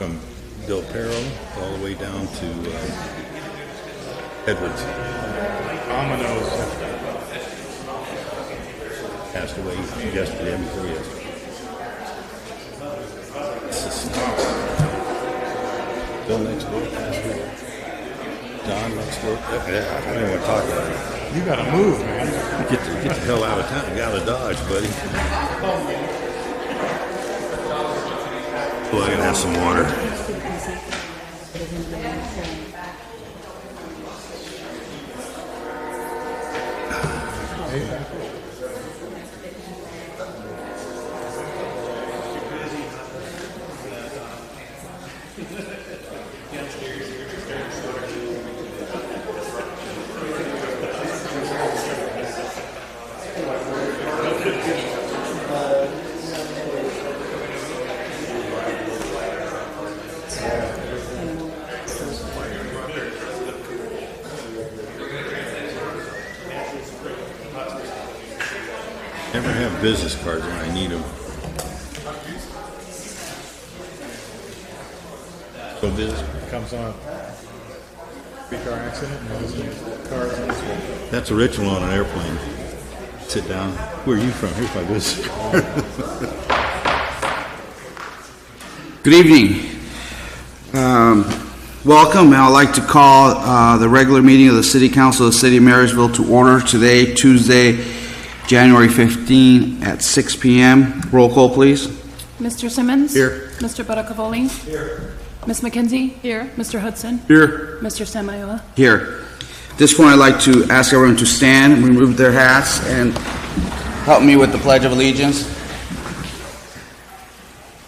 from Del Perro all the way down to Edwards. Domino's. Passed away yesterday and before yesterday. This is Bill next door passed away. John next door. Yeah, I don't even want to talk about it. You gotta move, man. Get the hell out of town. Out of Dodge, buddy. Well, I can have some water. Never have business cards when I need them. So business Comes on. Three-car accident. And cars on this one. That's a ritual on an airplane. Sit down. Where are you from? Here's my business card. Good evening. Welcome. I'd like to call the regular meeting of the City Council of the City of Marysville to order today, Tuesday, January 15 at 6 p.m. Roll call, please. Mr. Simmons? Here. Mr. Baracavoli? Here. Ms. McKenzie? Here. Mr. Hudson? Here. Mr. Samayoa? Here. At this point, I'd like to ask everyone to stand and remove their hats and help me with the Pledge of Allegiance.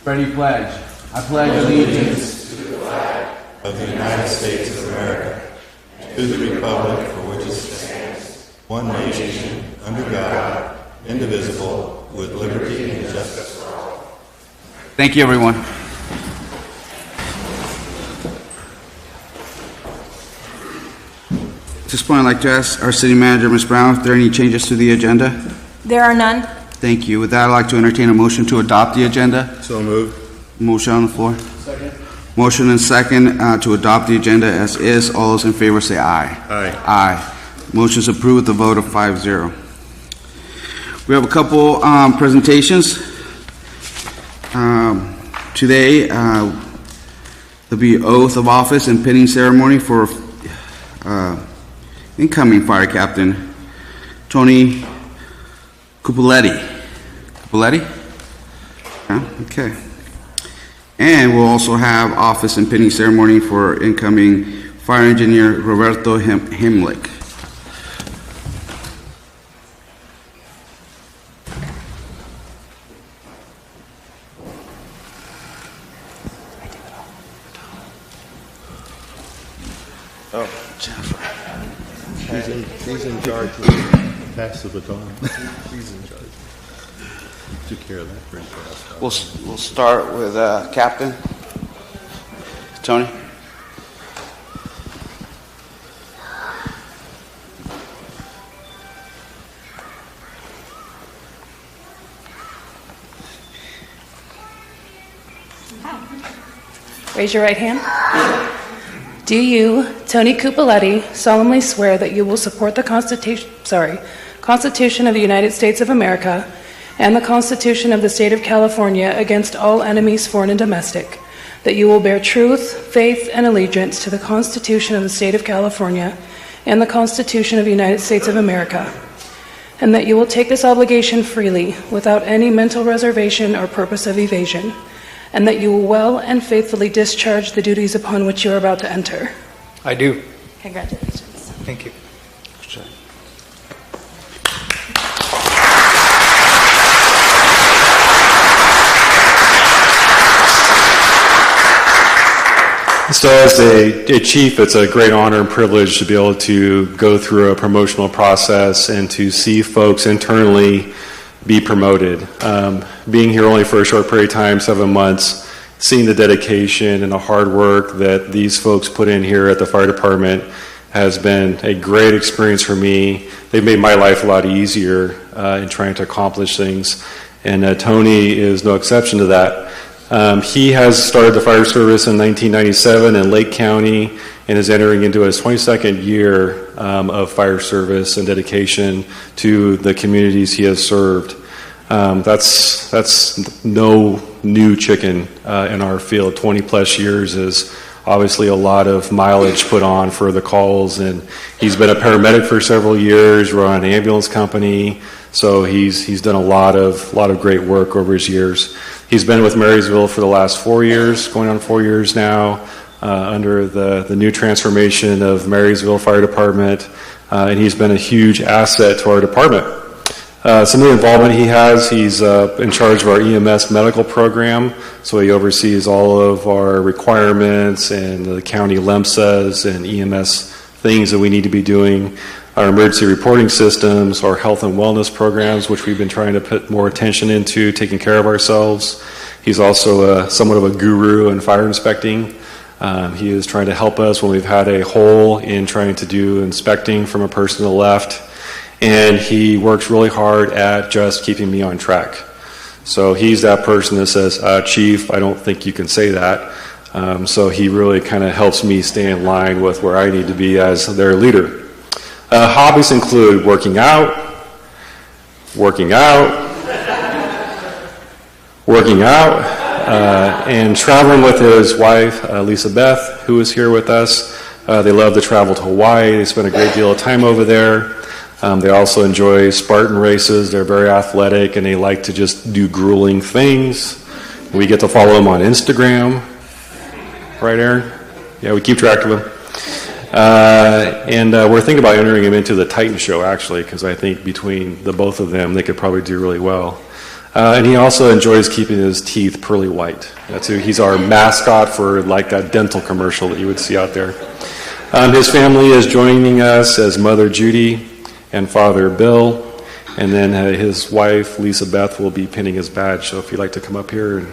Ready, pledge. I pledge allegiance To the flag of the United States of America, to the republic for which it stands, one nation, under God, indivisible, with liberty and justice for all. Thank you, everyone. At this point, I'd like to ask our city manager, Ms. Brown, if there are any changes to the agenda. There are none. Thank you. With that, I'd like to entertain a motion to adopt the agenda. So moved. Motion on the floor. Second. Motion and second to adopt the agenda as is. All those in favor say aye. Aye. Aye. Motion is approved with a vote of 5-0. We have a couple presentations. Today, there'll be oath of office and pinning ceremony for incoming Fire Captain Tony Cupoletti. Cupoletti? Yeah, okay. And we'll also have office and pinning ceremony for incoming Fire Engineer Roberto Himlick. Oh, he's in charge. Pass the baton. He's in charge. Took care of that pretty fast. We'll start with Captain Tony. Raise your right hand. Do you, Tony Cupoletti, solemnly swear that you will support the Constitution of the United States of America and the Constitution of the State of California against all enemies, foreign and domestic, that you will bear truth, faith, and allegiance to the Constitution of the State of California and the Constitution of the United States of America, and that you will take this obligation freely, without any mental reservation or purpose of evasion, and that you will well and faithfully discharge the duties upon which you are about to enter? I do. Congratulations. Thank you. So as a chief, it's a great honor and privilege to be able to go through a promotional process and to see folks internally be promoted. Being here only for a short period of time, 7 months, seeing the dedication and the hard work that these folks put in here at the fire department has been a great experience for me. They've made my life a lot easier in trying to accomplish things, and Tony is no exception to that. He has started the fire service in 1997 in Lake County and is entering into his 22nd year of fire service and dedication to the communities he has served. That's no new chicken in our field. 20 plus years is obviously a lot of mileage put on for the calls, and he's been a paramedic for several years, run an ambulance company, so he's done a lot of great work over his years. He's been with Marysville for the last 4 years, going on 4 years now, under the new transformation of Marysville Fire Department, and he's been a huge asset to our department. Some of the involvement he has, he's in charge of our EMS medical program, so he oversees all of our requirements and the county LEMSAs and EMS things that we need to be doing, our emergency reporting systems, our health and wellness programs, which we've been trying to put more attention into, taking care of ourselves. He's also somewhat of a guru in fire inspecting. He is trying to help us when we've had a hole in trying to do inspecting from a person to the left. And he works really hard at just keeping me on track. So he's that person that says, Chief, I don't think you can say that. So he really kind of helps me stay in line with where I need to be as their leader. Hobbies include working out, and traveling with his wife, Lisa Beth, who is here with us. They love to travel to Hawaii. They spend a great deal of time over there. They also enjoy Spartan races. They're very athletic, and they like to just do grueling things. We get to follow them on Instagram. Right, Aaron? Yeah, we keep track of them. And we're thinking about entering him into the Titan show, actually, because I think between the both of them, they could probably do really well. And he also enjoys keeping his teeth pearly white. He's our mascot for like that dental commercial that you would see out there. His family is joining us as Mother Judy and Father Bill, and then his wife, Lisa Beth, will be pinning his badge. So if you'd like to come up here. And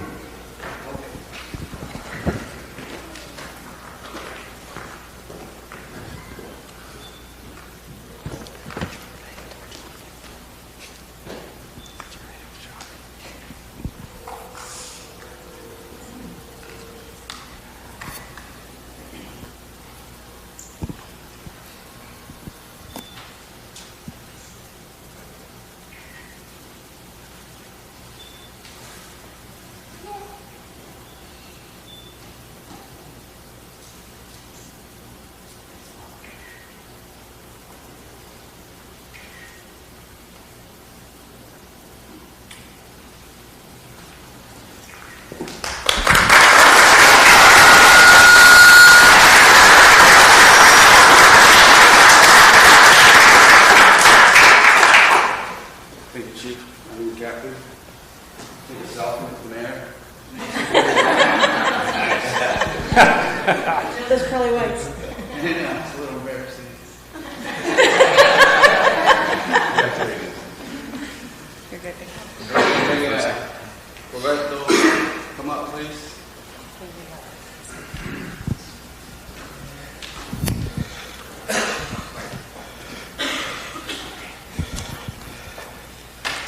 Those curly whites. Yeah, it's a little embarrassing. You're good. Roberto, come up, please.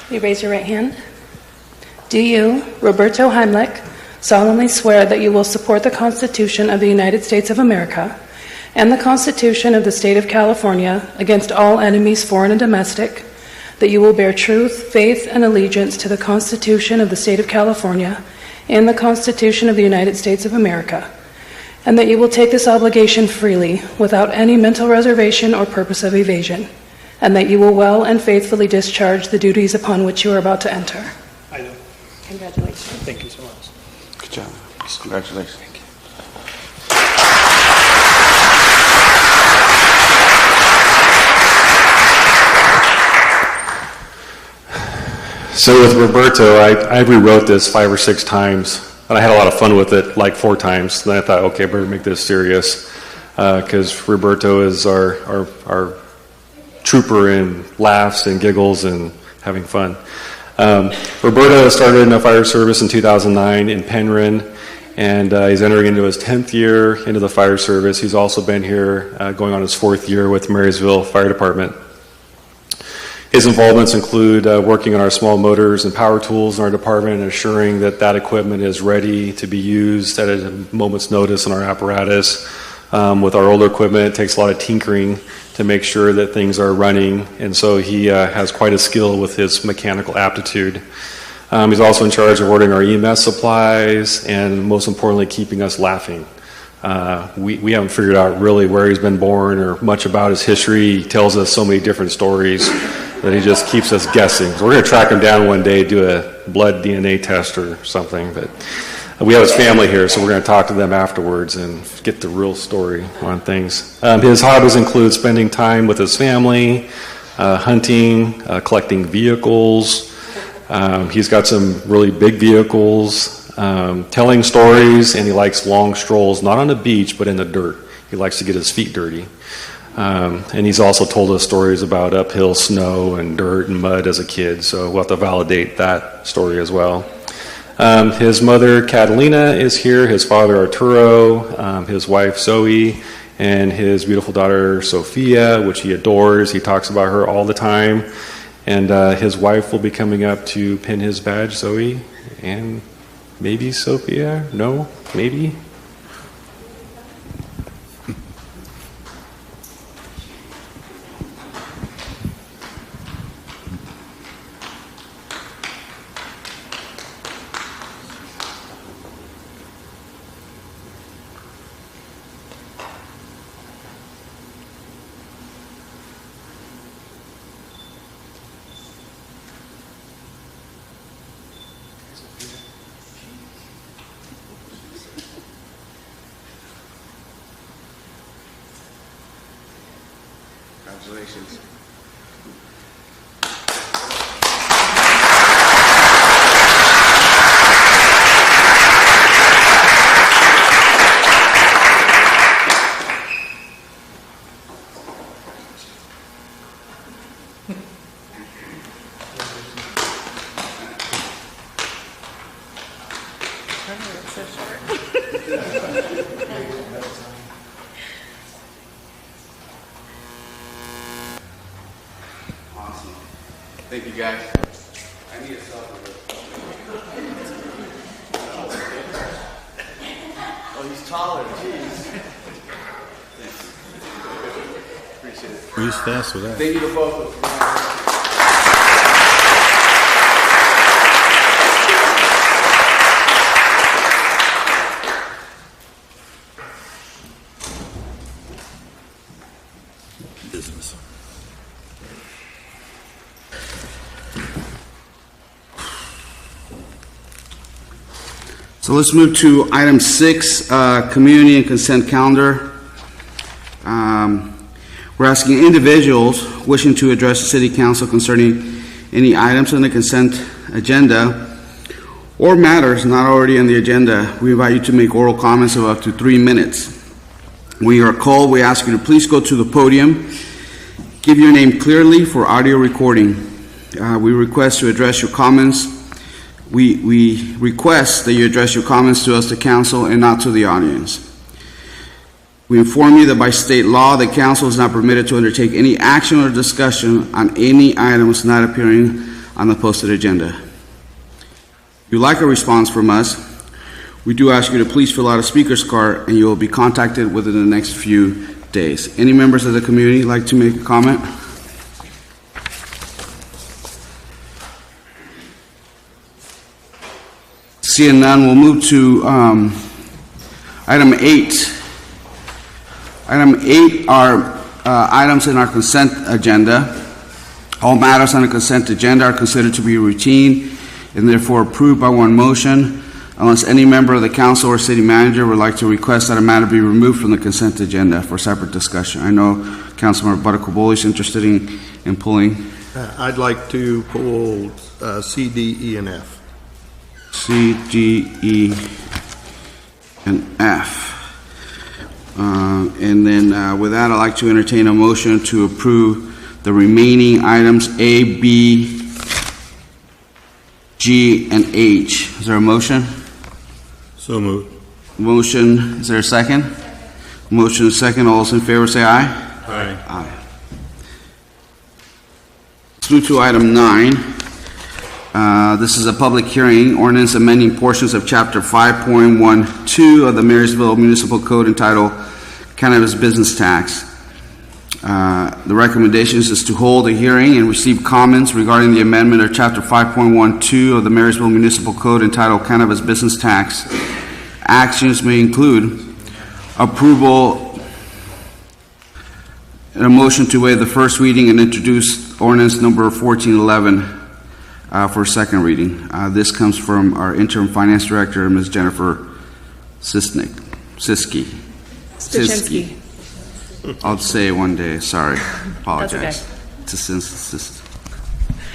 You raise your right hand. Do you, Roberto Heimlich, solemnly swear that you will support the Constitution of the United States of America and the Constitution of the State of California against all enemies, foreign and domestic, that you will bear truth, faith, and allegiance to the Constitution of the State of California and the Constitution of the United States of America, and that you will take this obligation freely, without any mental reservation or purpose of evasion, and that you will well and faithfully discharge the duties upon which you are about to enter? I do. Congratulations. Thank you so much. Good job. Congratulations. so with Roberto, I rewrote this 5 or 6 times, and I had a lot of fun with it, like 4 times. Then I thought, okay, better make this serious, because Roberto is our trooper in laughs and giggles and having fun. Roberto started in the fire service in 2009 in Penryn, and he's entering into his 10th year into the fire service. He's also been here going on his 4th year with Marysville Fire Department. His involvements include working on our small motors and power tools in our department and assuring that that equipment is ready to be used at a moment's notice in our apparatus. With our older equipment, it takes a lot of tinkering to make sure that things are running, and so he has quite a skill with his mechanical aptitude. He's also in charge of ordering our EMS supplies and, most importantly, keeping us laughing. We haven't figured out really where he's been born or much about his history. He tells us so many different stories that he just keeps us guessing. So we're going to track him down one day, do a blood DNA test or something. But we have his family here, so we're going to talk to them afterwards and get the real story on things. His hobbies include spending time with his family, hunting, collecting vehicles. He's got some really big vehicles, telling stories, and he likes long strolls, not on the beach, but in the dirt. He likes to get his feet dirty. And he's also told us stories about uphill snow and dirt and mud as a kid, so we'll have to validate that story as well. His mother, Catalina, is here, his father, Arturo, his wife, Zoe, and his beautiful daughter, Sophia, which he adores. He talks about her all the time. And his wife will be coming up to pin his badge, Zoe, and maybe Sophia? No? Maybe? Congratulations. It's so short. Awesome. Thank you, guys. I need a selfie. Oh, he's taller. Jeez. Thanks. Appreciate it. Who's fast with that? Thank you to both of you. Business. So let's move to item 6, community and consent calendar. We're asking individuals wishing to address the city council concerning any items on the consent agenda or matters not already on the agenda. We invite you to make oral comments of up to 3 minutes. When you are called, we ask you to please go to the podium, give your name clearly for audio recording. We request to address your comments. We request that you address your comments to us, the council, and not to the audience. We inform you that by state law, the council is not permitted to undertake any action or discussion on any items not appearing on the posted agenda. If you'd like a response from us, we do ask you to please fill out a speaker's card, and you will be contacted within the next few days. Any members of the community like to make a comment? Seeing none, we'll move to item 8. Item 8 are items in our consent agenda. All matters on the consent agenda are considered to be routine and therefore approved by one motion, unless any member of the council or city manager would like to request that a matter be removed from the consent agenda for separate discussion. I know Councilmember Buttercoboli is interested in pulling. I'd like to pull C, D, E, and F. C, D, E, and F. And then with that, I'd like to entertain a motion to approve the remaining items A, B, G, and H. Is there a motion? So moved. Motion, is there a second? Motion is second. All those in favor say aye. Aye. Aye. Let's move to item 9. This is a public hearing, ordinance amending portions of Chapter 5.12 of the Marysville Municipal Code entitled Cannabis Business Tax. The recommendations is to hold a hearing and receive comments regarding the amendment of Chapter 5.12 of the Marysville Municipal Code entitled Cannabis Business Tax. Actions may include approval and a motion to waive the first reading and introduce ordinance number 1411 for second reading. This comes from our interim finance director, Ms. Jennifer Siski. I'll say it one day. Sorry. Apologize. That's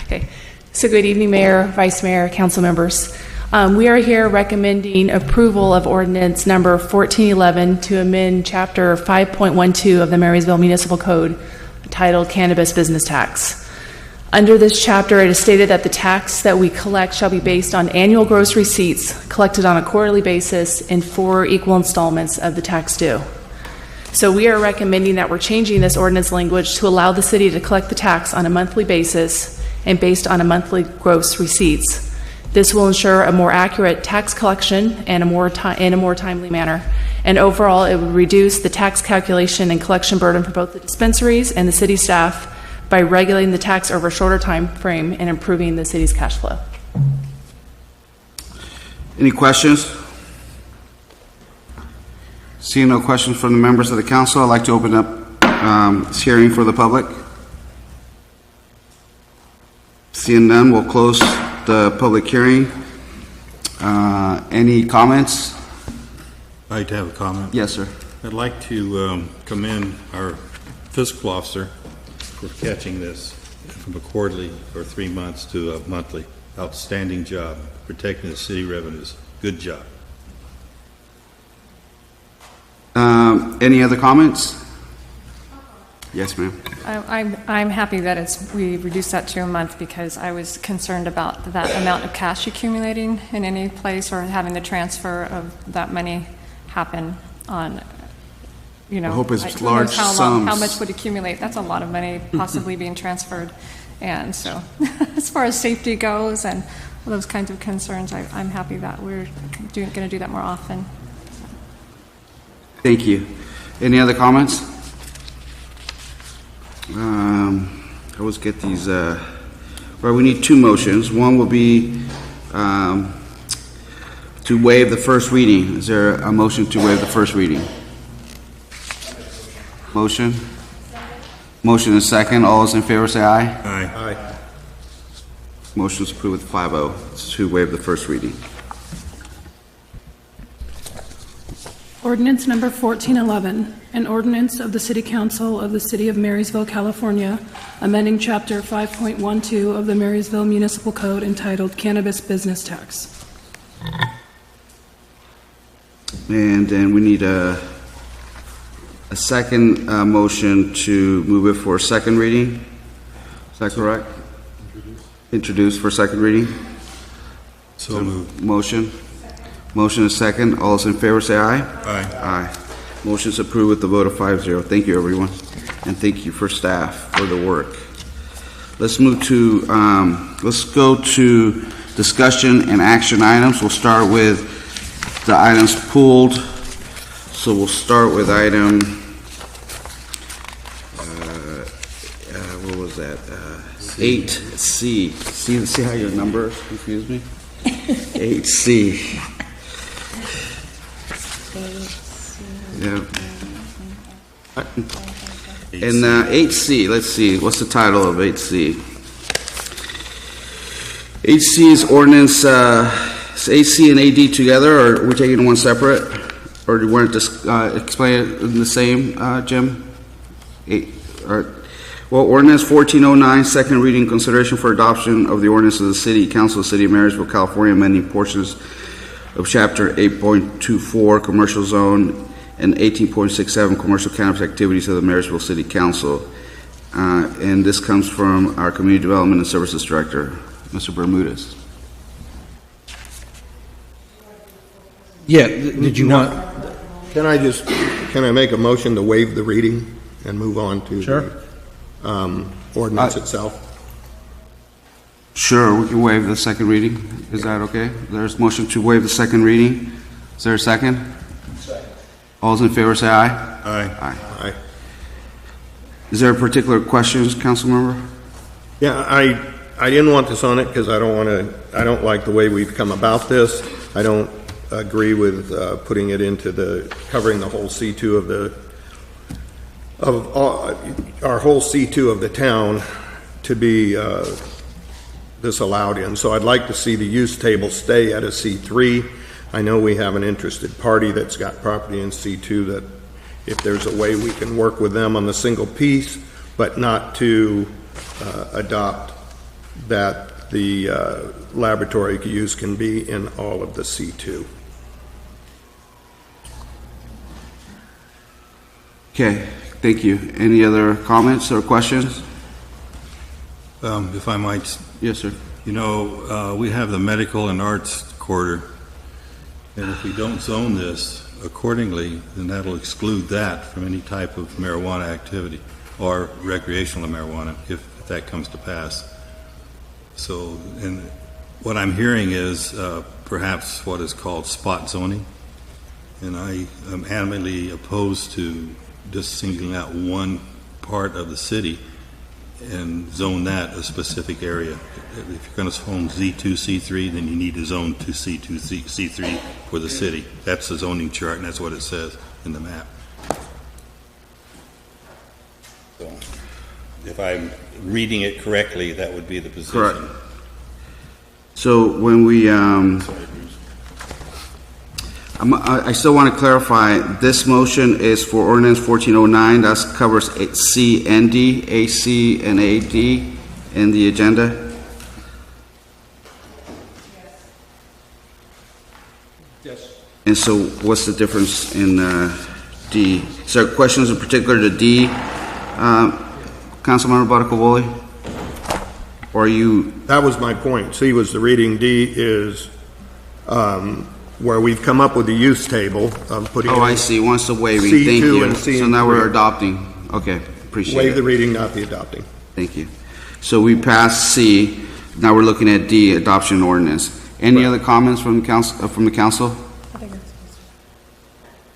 okay. So good evening, Mayor, Vice Mayor, council members. We are here recommending approval of ordinance number 1411 to amend Chapter 5.12 of the Marysville Municipal Code titled Cannabis Business Tax. Under this chapter, it is stated that the tax that we collect shall be based on annual gross receipts collected on a quarterly basis in 4 equal installments of the tax due. So we are recommending that we're changing this ordinance language to allow the city to collect the tax on a monthly basis and based on a monthly gross receipts. This will ensure a more accurate tax collection and in a more timely manner. And overall, it would reduce the tax calculation and collection burden for both the dispensaries and the city staff by regulating the tax over a shorter time frame and improving the city's cash flow. Any questions? Seeing no questions from the members of the council, I'd like to open up this hearing for the public. Seeing none, we'll close the public hearing. Any comments? I'd like to have a comment. Yes, sir. I'd like to commend our fiscal officer for catching this from a quarterly or 3 months to a monthly. Outstanding job protecting the city revenues. Good job. Any other comments? Yes, ma'am. I'm happy that we reduced that to a month because I was concerned about that amount of cash accumulating in any place or having the transfer of that money happen on, I hope it's large sums. How much would accumulate? That's a lot of money possibly being transferred. And so as far as safety goes and those kinds of concerns, I'm happy that we're going to do that more often. Thank you. Any other comments? I always get these. We need 2 motions. One will be to waive the first reading. Is there a motion to waive the first reading? Motion? Motion is second. All those in favor say aye. Aye. Motion is approved with 5-0 to waive the first reading. Ordinance number 1411, an ordinance of the City Council of the City of Marysville, California, amending Chapter 5.12 of the Marysville Municipal Code entitled Cannabis Business Tax. And then we need a second motion to move it for second reading. Is that correct? Introduce for second reading. So moved. Motion. Motion is second. All those in favor say aye. Aye. Aye. Motion is approved with the vote of 5-0. Thank you, everyone. And thank you for staff for the work. Let's move to, let's go to discussion and action items. We'll start with the items pulled. So we'll start with item, what was that? 8C. See how your numbers confuse me? 8C. Yeah. And 8C, let's see, what's the title of 8C? 8C is ordinance, is 8C and AD together, or are we taking one separate? Or do you want to explain it in the same, Jim? Well, ordinance 1409, second reading, consideration for adoption of the ordinance of the City Council of the City of Marysville, California, amending portions of Chapter 8.24, Commercial Zone, and 18.67, Commercial Cannabis Activities of the Marysville City Council. And this comes from our Community Development and Services Director, Mr. Bermudez. Yeah, did you want? Can I make a motion to waive the reading and move on to the ordinance itself? Sure, we can waive the second reading. Is that okay? There's motion to waive the second reading. Is there a second? Second. All those in favor say aye. Aye. Aye. Is there a particular questions, council member? Yeah, I didn't want this on it because I don't like the way we've come about this. I don't agree with putting it into covering the whole C2 our whole C2 of the town to be this allowed in. So I'd like to see the use table stay at a C3. I know we have an interested party that's got property in C2 that if there's a way we can work with them on the single piece, but not to adopt that the laboratory use can be in all of the C2. Okay, thank you. Any other comments or questions? If I might, Yes, sir. you know, we have the medical and arts quarter, and if we don't zone this accordingly, then that'll exclude that from any type of marijuana activity or recreational marijuana if that comes to pass. So, and what I'm hearing is perhaps what is called spot zoning, and I am adamantly opposed to just singling out one part of the city and zone that a specific area. If you're going to zone Z2, C3, then you need to zone to C2, C3 for the city. That's the zoning chart, and that's what it says in the map. So, if I'm reading it correctly, that would be the position. Correct. So when we, I still want to clarify, this motion is for ordinance 1409. That covers C and D, AC and AD in the agenda. Yes. And so what's the difference in D? Is there questions in particular to D, Councilmember Baracovoli? Or are you... That was my point. C was the reading. D is where we've come up with the use table of putting. Oh, I see. Wants the waiving. C2 Thank you. and C So now we're 3. adopting. Okay, appreciate Waive it. the reading, not the adopting. Thank you. So we passed C. Now we're looking at D, adoption ordinance. Any other comments from the council? I think it's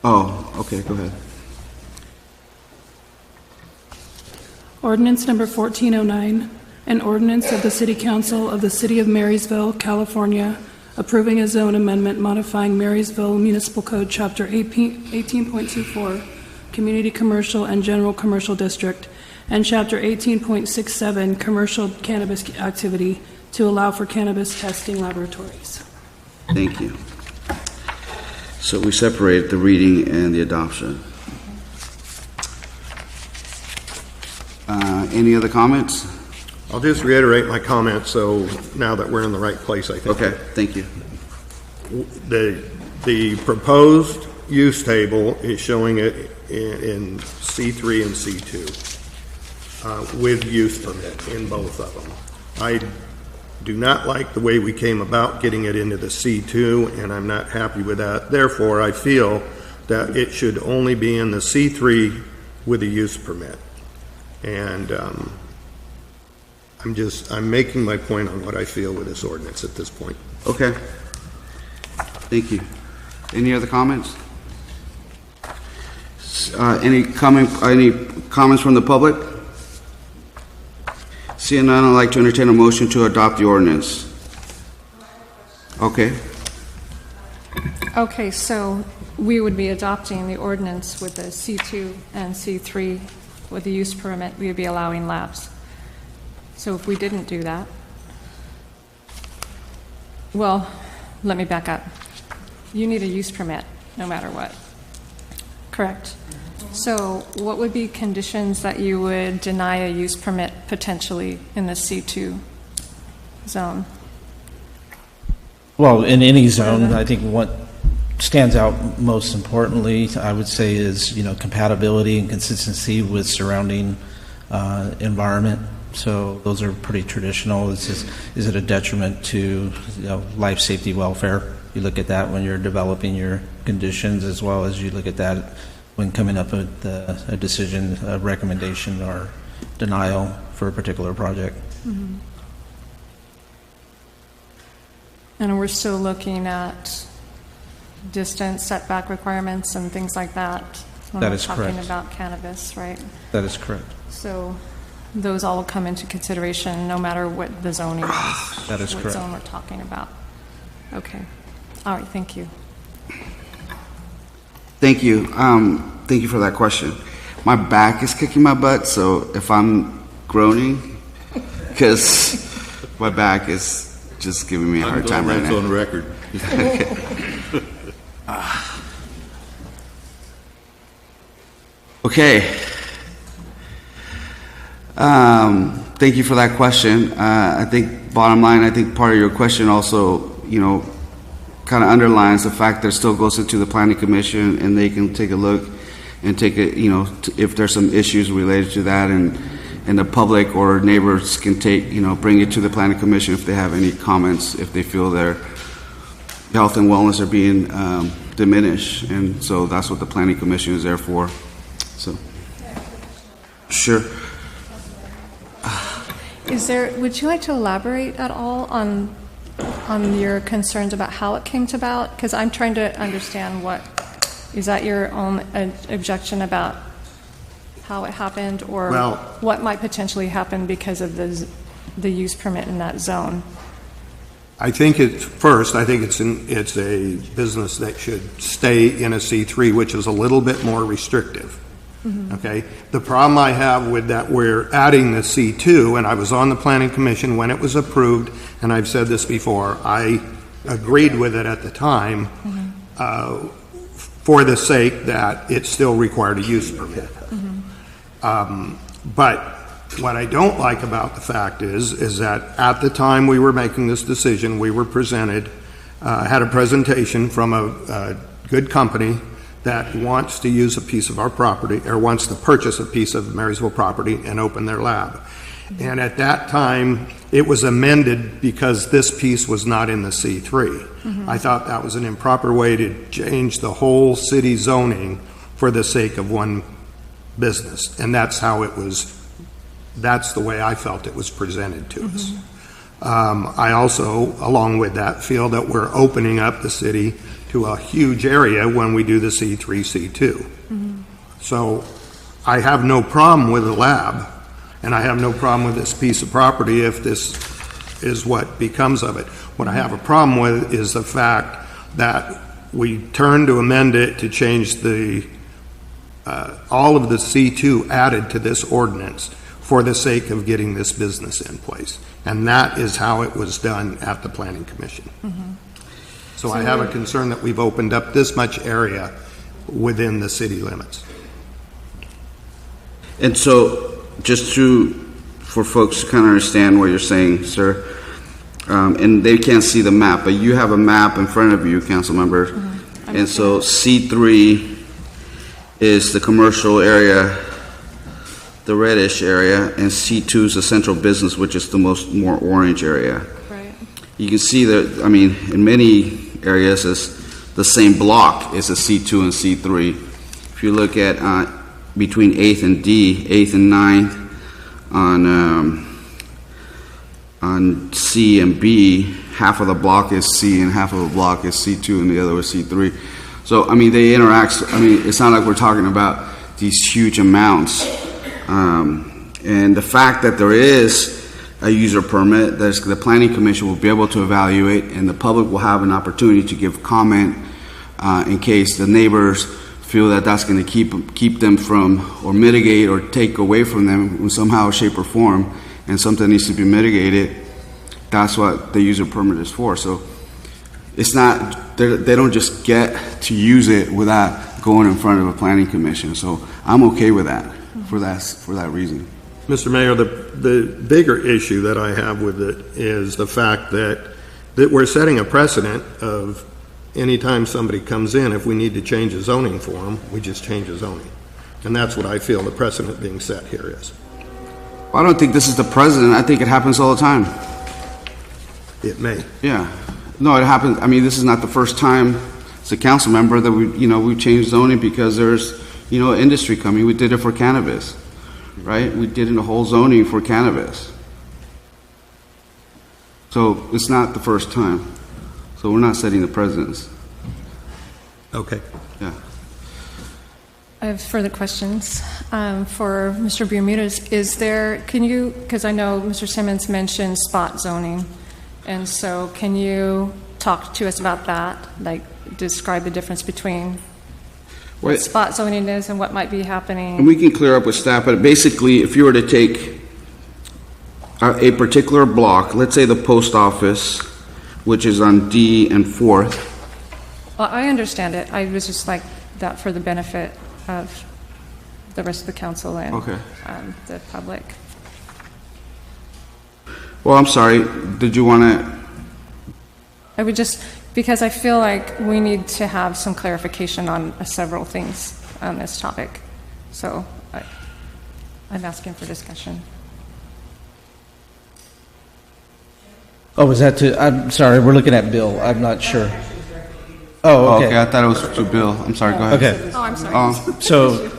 Oh, okay. Go ahead. Ordinance number 1409, an ordinance of the City Council of the City of Marysville, California, approving a zone amendment modifying Marysville Municipal Code Chapter 18.24, Community Commercial and General Commercial District, and Chapter 18.67, Commercial Cannabis Activity, to allow for cannabis testing laboratories. Thank you. So we separated the reading and the adoption. Any other comments? I'll just reiterate my comment, so now that we're in the right place, I think. Okay, thank you. The proposed use table is showing it in C3 and C2 with use permit in both of them. I do not like the way we came about getting it into the C2, and I'm not happy with that. Therefore, I feel that it should only be in the C3 with a use permit. And I'm making my point on what I feel with this ordinance at this point. Okay. Thank you. Any other comments? Any comments from the public? Seeing none, I'd like to entertain a motion to adopt the ordinance. Okay. Okay, so we would be adopting the ordinance with the C2 and C3 with the use permit. We would be allowing labs. So if we didn't do that, well, let me back up. You need a use permit no matter what, correct? So what would be conditions that you would deny a use permit potentially in the C2 zone? Well, in any zone, I think what stands out most importantly, I would say, is compatibility and consistency with surrounding environment. So those are pretty traditional. Is it a detriment to life, safety, welfare? You look at that when you're developing your conditions, as well as you look at that when coming up with a decision, a recommendation, or denial for a particular project. Mm-hmm. And we're still looking at distance setback requirements and things like that when That we're is talking correct. about cannabis, right? That is correct. So those all will come into consideration no matter what the zoning is. That is What correct. zone we're talking about. Okay. All right, thank you. Thank you. Thank you for that question. My back is kicking my butt, so if I'm groaning, because my back is just giving me a hard time right That's on now. record. Okay. Thank you for that question. I think bottom line, I think part of your question also, kind of underlines the fact that it still goes into the planning commission and they can take a look and take it, if there's some issues related to that, and the public or neighbors can take, bring it to the planning commission if they have any comments, if they feel their health and wellness are being diminished. And so that's what the planning commission is there for. So, sure. Would you like to elaborate at all on your concerns about how it came about? Because I'm trying to understand is that your own objection about how it happened, or what might potentially happen because of the use permit in that zone? I think it's a business that should stay in a C3, which is a little bit more restrictive. Mm-hmm. Okay. The problem I have with that, we're adding the C2, and I was on the planning commission when it was approved, and I've said this before, I agreed with it at the time, mm-hmm. For the sake that it still required a use permit. Mm-hmm. But what I don't like about the fact is that at the time we were making this decision, we were presented, had a presentation from a good company that wants to use a piece of our property, or wants to purchase a piece of Marysville property and open their lab. Mm-hmm. And at that time, it was amended because this piece was not in the C3. Mm-hmm. I thought that was an improper way to change the whole city zoning for the sake of one business. And that's how it was, that's the way I felt it was presented to us. I also, along with that, feel that we're opening up the city to a huge area when we do the C3, C2. Mm-hmm. So I have no problem with the lab, and I have no problem with this piece of property if this is what becomes of it. What I have a problem with is the fact that we turned to amend it to change all of the C2 added to this ordinance for the sake of getting this business in place. And that is how it was done at the Planning Commission. Mm-hmm. So I have a concern that we've opened up this much area within the city limits. And so, just for folks to kind of understand what you're saying, sir, and they can't see the map, but you have a map in front of you, council member, mm-hmm. And so C3 is the commercial area, the reddish area, and C2 is the central business, which is the more orange area. Right. You can see that, in many areas, is the same block is a C2 and C3. If you look at between 8th and D, 8th and 9th, on C and B, half of the block is C and half of the block is C2 and the other is C3. So, they interact. It's not like we're talking about these huge amounts. And the fact that there is a user permit, the Planning Commission will be able to evaluate, and the public will have an opportunity to give comment in case the neighbors feel that that's going to keep them from, or mitigate or take away from them in somehow, shape, or form, and something needs to be mitigated. That's what the user permit is for. So it's not, they don't just get to use it without going in front of a Planning Commission. So I'm okay with that, for that reason. Mr. Mayor, the bigger issue that I have with it is the fact that we're setting a precedent of anytime somebody comes in, if we need to change a zoning for them, we just change a zoning. And that's what I feel the precedent being set here is. Well, I don't think this is the precedent. I think it happens all the time. It may. Yeah. No, it happens. This is not the first time as a council member that we've changed zoning because there's, industry coming. We did it for cannabis. Right? We did in the whole zoning for cannabis. So it's not the first time. So we're not setting the precedence. Okay. Yeah. I have further questions for Mr. Bermudez. Because I know Mr. Simmons mentioned spot zoning, and so can you talk to us about that? Like, describe the difference between what spot zoning is and what might be happening? And we can clear up with staff, but basically, if you were to take a particular block, let's say the post office, which is on D and 4th. Well, I understand it. I was just like that for the benefit of the rest of the council and the public. Well, I'm sorry. Did you want to? I would just, because I feel like we need to have some clarification on several things on this topic. So I'm asking for discussion. Oh, was that to, I'm sorry, we're looking at Bill. I'm not sure. Oh, okay. I thought it was to Bill. I'm sorry. Go ahead. Okay. Oh, I'm sorry. So,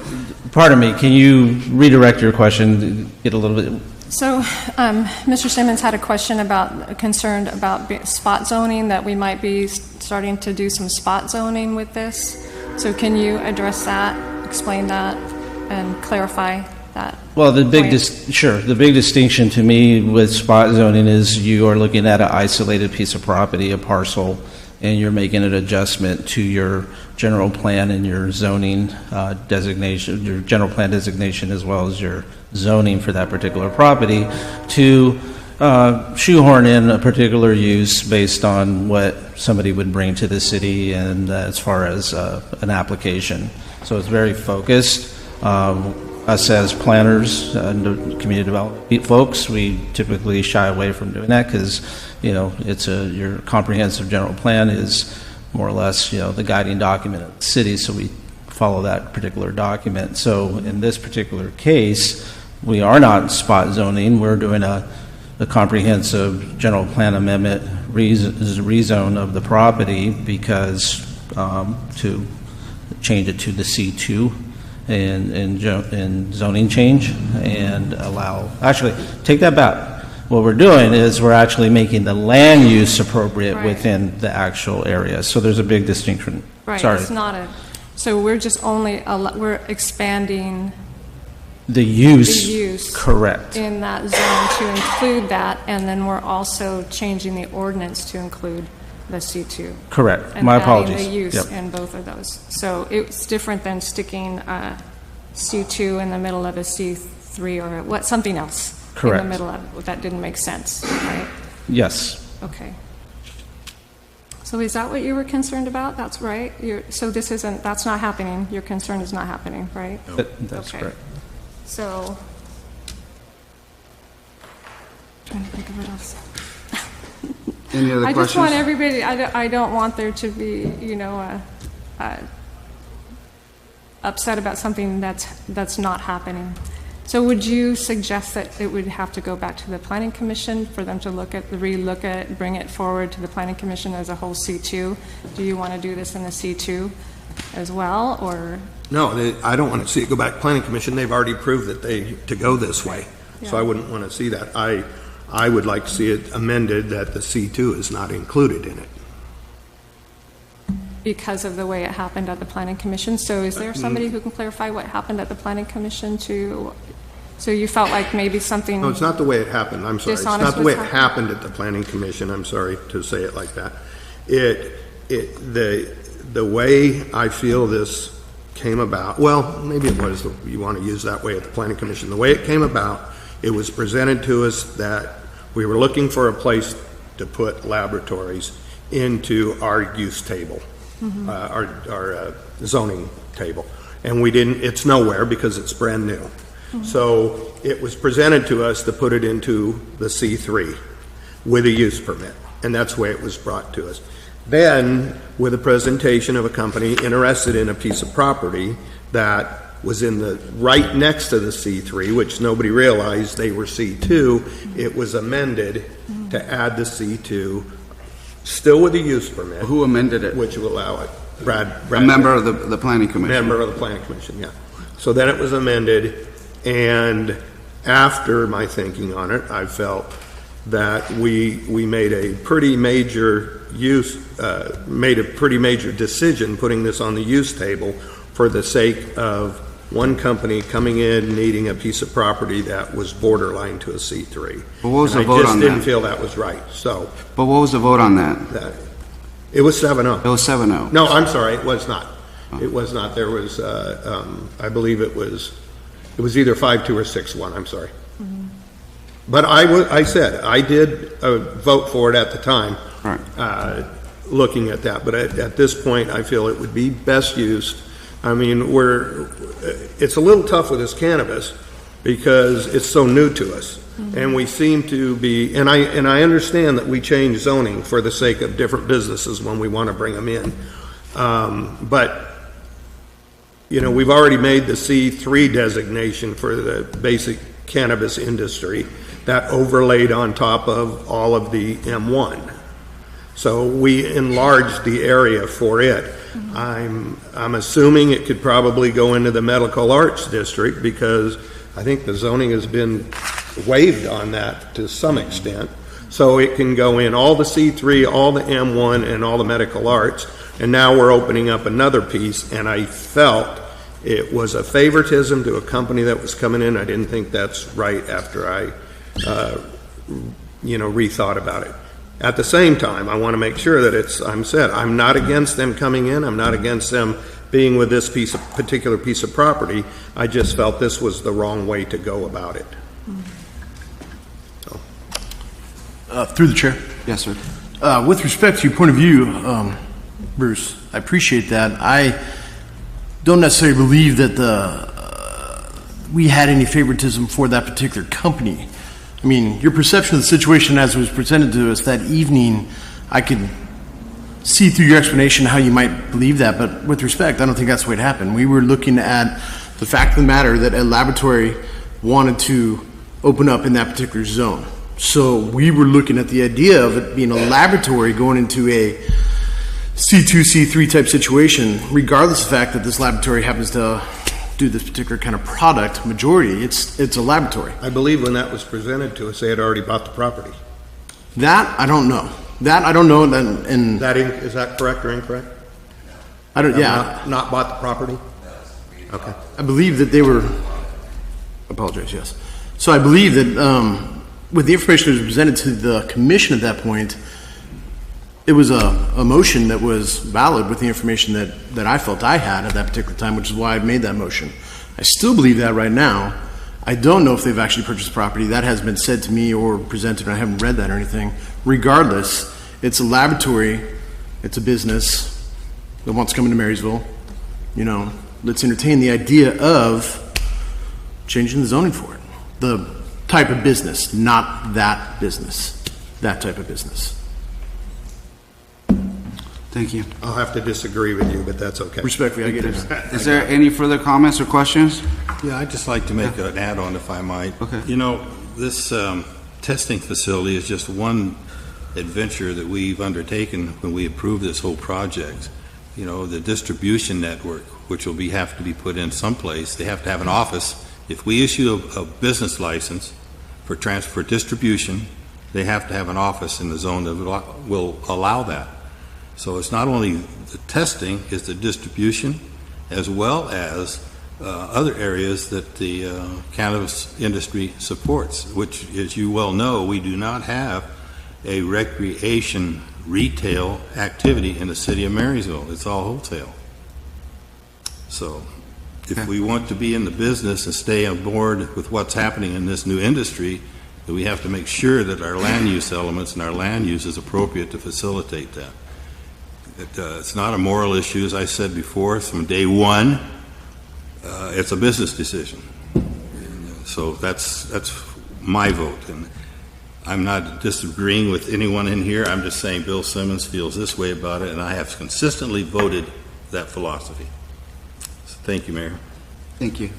pardon me, can you redirect your question, get a little bit? So, Mr. Simmons had a question concerned about spot zoning, that we might be starting to do some spot zoning with this. So can you address that, explain that, and clarify that? Well, the big distinction to me with spot zoning is you are looking at an isolated piece of property, a parcel, and you're making an adjustment to your general plan and your zoning designation, your general plan designation, as well as your zoning for that particular property, to shoehorn in a particular use based on what somebody would bring to the city and as far as an application. So it's very focused. Us as planners and community development folks, we typically shy away from doing that because, it's your comprehensive general plan is more or less, the guiding document of the city, so we follow that particular document. So in this particular case, we are not spot zoning. We're doing a comprehensive general plan amendment rezone of the property because to change it to the C2 and zoning change and actually take that back. What we're doing is we're actually making the land use appropriate within the actual area. So there's a big distinction. Right. Sorry. It's not so we're just we're expanding the use, correct, in that zone to include that, and then we're also changing the ordinance to include the C2. Correct. And My apologies. The use in both of those. So it's different than sticking C2 in the middle of a C3 or something else. Correct. In the middle of it. That didn't make sense, right? Yes. Okay. So is that what you were concerned about? That's right. That's not happening. Your concern is not happening, right? No. That's correct. So, trying to think of what else. Any other questions? I just want everybody, I don't want there to be, upset about something that's not happening. So would you suggest that it would have to go back to the Planning Commission for them to relook at it, bring it forward to the Planning Commission as a whole C2? Do you want to do this in the C2 as well, or? No, I don't want to see it go back to Planning Commission. They've already proved that to go this way. Yeah. So I wouldn't want to see that. I would like to see it amended that the C2 is not included in it. Because of the way it happened at the Planning Commission. So is there somebody who can clarify what happened at the Planning Commission so you felt like maybe something... No, it's not the way it happened. I'm sorry. It's not the way it happened at the Planning Commission. I'm sorry to say it like that. The way I feel this came about, well, maybe it was, you want to use that way at the Planning Commission. The way it came about, it was presented to us that we were looking for a place to put laboratories into our use table, our zoning table. And we didn't, it's nowhere because it's brand new. So it was presented to us to put it into the C3 with a use permit. And that's the way it was brought to us. Then, with a presentation of a company interested in a piece of property that was right next to the C3, which nobody realized they were C2, it was amended to add the C2, still with a use permit. Who amended it? Which will allow it. Brad a member of the Planning Commission. Member of the Planning Commission, yeah. So then it was amended, and after my thinking on it, I felt that we made a pretty major made a pretty major decision putting this on the use table for the sake of one company coming in needing a piece of property that was borderline to a C3. But what was the And vote on I just didn't that? feel that was right. So But what was the vote on that? it was 7-0. It was 7-0. No, I'm sorry, it was not. It was not. There was, I believe it was either 5-2 or 6-1. I'm sorry. But I said I did vote for it at the time, Right. looking at that. But at this point, I feel it would be best used. I mean, it's a little tough with this cannabis because it's so new to us, and we seem to be. And I understand that we change zoning for the sake of different businesses when we want to bring them in, but. We've already made the C3 designation for the basic cannabis industry that overlaid on top of all of the M1. So we enlarged the area for it. I'm assuming it could probably go into the medical arts district because I think the zoning has been waived on that to some extent. So it can go in all the C3, all the M1, and all the medical arts. And now we're opening up another piece, and I felt it was a favoritism to a company that was coming in. I didn't think that's right after I, rethought about it. At the same time, I want to make sure that I'm not against them coming in. I'm not against them being with this particular piece of property. I just felt this was the wrong way to go about it. Through the chair. Yes, sir. With respect to your point of view, Bruce, I appreciate that. I don't necessarily believe that we had any favoritism for that particular company. I mean, your perception of the situation as it was presented to us that evening, I could see through your explanation how you might believe that, but with respect, I don't think that's the way it happened. We were looking at the fact of the matter that a laboratory wanted to open up in that particular zone. So we were looking at the idea of it being a laboratory going into a C2, C3 type situation, regardless of the fact that this laboratory happens to do this particular kind of product, majority, it's a laboratory. I believe when that was presented to us, they had already bought the property. That, I don't know. And Is that correct or incorrect? I don't, yeah. Not bought the property? Okay. I believe that they were, apologize, yes. So I believe that with the information that was presented to the commission at that point, it was a motion that was valid with the information that I felt I had at that particular time, which is why I made that motion. I still believe that right now. I don't know if they've actually purchased the property. That hasn't been said to me or presented, and I haven't read that or anything. Regardless, it's a laboratory, it's a business that wants to come into Marysville. Let's entertain the idea of changing the zoning for it. The type of business, not that business, that type of business. Thank you. I'll have to disagree with you, but that's okay. Respectfully, I get it. Is there any further comments or questions? Yeah, I'd just like to make an add-on, if I might. Okay. This testing facility is just one adventure that we've undertaken when we approved this whole project. The distribution network, which will have to be put in someplace. They have to have an office. If we issue a business license for transfer distribution, they have to have an office in the zone that will allow that. So it's not only the testing, it's the distribution, as well as other areas that the cannabis industry supports, which, as you well know, we do not have a recreation retail activity in the city of Marysville. It's all wholesale. So if we want to be in the business and stay on board with what's happening in this new industry, then we have to make sure that our land use elements and our land use is appropriate to facilitate that. It's not a moral issue, as I said before. From day one, it's a business decision. So that's my vote. And I'm not disagreeing with anyone in here. I'm just saying Bill Simmons feels this way about it, and I have consistently voted that philosophy. So thank you, Mayor. Thank you.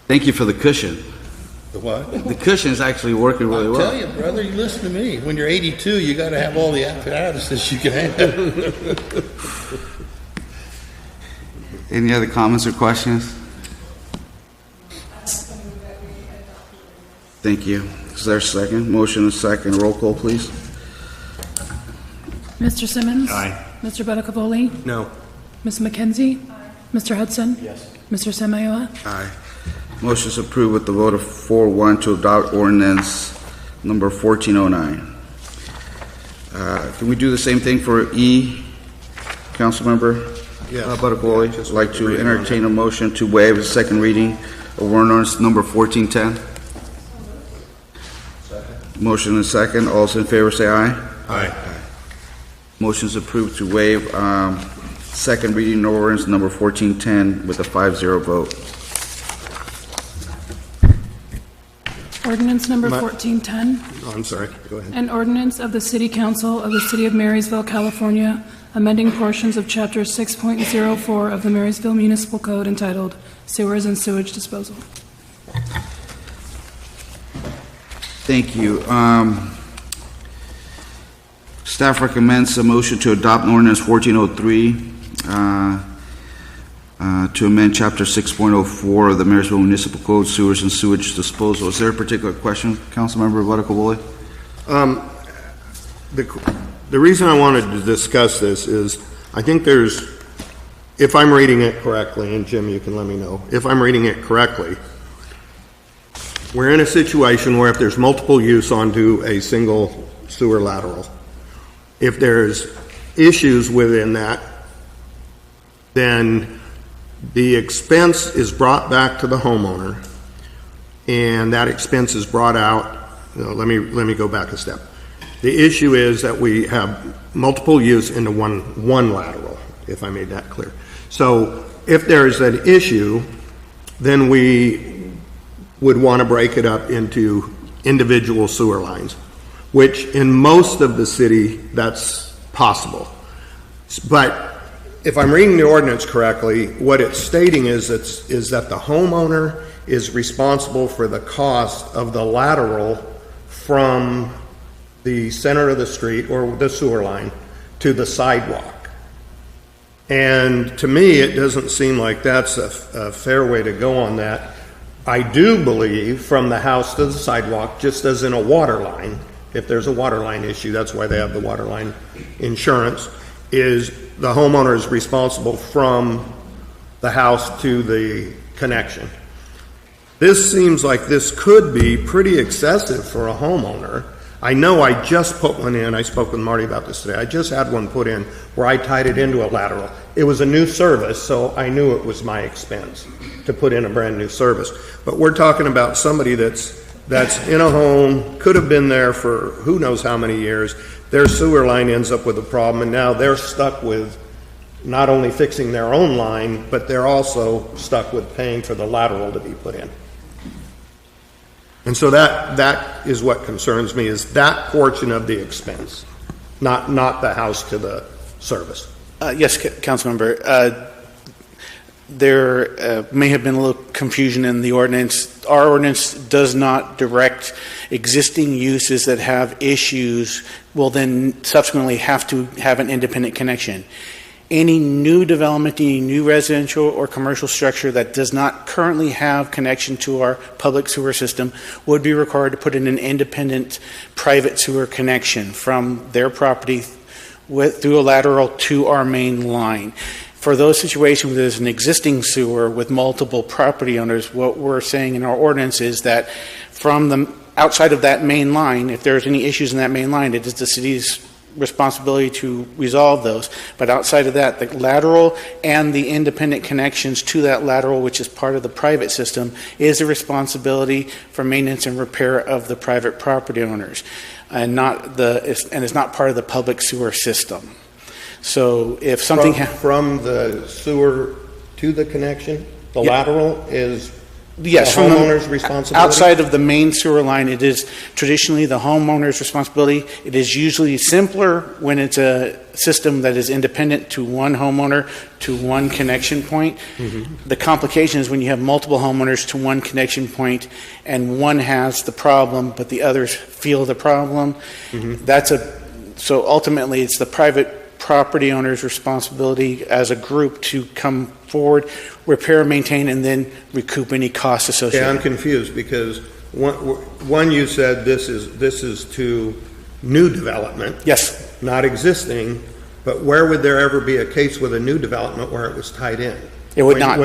Thank you for the cushion. The what? The cushion's actually working really well. Tell you, brother, you listen to me. When you're 82, you got to have all the apparatuses you can have. Any other comments or questions? Thank you. Is there a second? Motion and second. Roll call, please. Mr. Simmons? Aye. Mr. Buttacavoli? No. Ms. McKenzie? Mr. Hudson? Yes. Mr. Samayoa? Aye. Motion is approved with the vote of 4-1 to adopt ordinance number 1409. Can we do the same thing for E, Councilmember? Yes. Buttacavoli? Just Like to read it entertain a motion to waive the second reading of ordinance number 1410? Motion and second. All those in favor say aye. Aye. Motion is approved to waive second reading of ordinance number 1410 with a 5-0 vote. Ordinance number 1410, Oh, I'm sorry. Go ahead. an ordinance of the City Council of the City of Marysville, California, amending portions of Chapter 6.04 of the Marysville Municipal Code entitled Sewers and Sewage Disposal. Thank you. Staff recommends a motion to adopt ordinance 1403 to amend Chapter 6.04 of the Marysville Municipal Code, Sewers and Sewage Disposal. Is there a particular question, Councilmember Buttacavoli? The reason I wanted to discuss this is I think there's, if I'm reading it correctly, and Jim, you can let me know, if I'm reading it correctly, we're in a situation where if there's multiple use onto a single sewer lateral, if there's issues within that, then the expense is brought back to the homeowner, and that expense is brought out. Let me go back a step. The issue is that we have multiple use into one lateral, if I made that clear. So if there's an issue, then we would want to break it up into individual sewer lines, which in most of the city, that's possible. But if I'm reading the ordinance correctly, what it's stating is that the homeowner is responsible for the cost of the lateral from the center of the street or the sewer line to the sidewalk. And to me, it doesn't seem like that's a fair way to go on that. I do believe from the house to the sidewalk, just as in a water line, if there's a water line issue, that's why they have the water line insurance, is the homeowner is responsible from the house to the connection. This seems like this could be pretty excessive for a homeowner. I know I just put one in. I spoke with Marty about this today. I just had one put in where I tied it into a lateral. It was a new service, so I knew it was my expense to put in a brand new service. But we're talking about somebody that's in a home, could have been there for who knows how many years. Their sewer line ends up with a problem, and now they're stuck with not only fixing their own line, but they're also stuck with paying for the lateral to be put in. And so that is what concerns me, is that portion of the expense, not the house to the service. Yes, Councilmember. There may have been a little confusion in the ordinance. Our ordinance does not direct existing uses that have issues will then subsequently have to have an independent connection. Any new development, any new residential or commercial structure that does not currently have connection to our public sewer system would be required to put in an independent private sewer connection from their property through a lateral to our main line. For those situations where there's an existing sewer with multiple property owners, what we're saying in our ordinance is that from the outside of that main line, if there's any issues in that main line, it is the city's responsibility to resolve those. But outside of that, the lateral and the independent connections to that lateral, which is part of the private system, is a responsibility for maintenance and repair of the private property owners, and it's not part of the public sewer system. So if something from the sewer to the connection, the lateral is yes, the homeowner's responsibility? Outside of the main sewer line, it is traditionally the homeowner's responsibility. It is usually simpler when it's a system that is independent to one homeowner to one connection point. Mm-hmm. The complication is when you have multiple homeowners to one connection point and one has the problem but the others feel the problem. Mm-hmm. So ultimately it's the private property owner's responsibility as a group to come forward, repair, maintain, and then recoup any costs associated. Yeah, I'm confused because one you said this is to new development. Yes. not existing, but where would there ever be a case with a new development where it was tied in? It would not.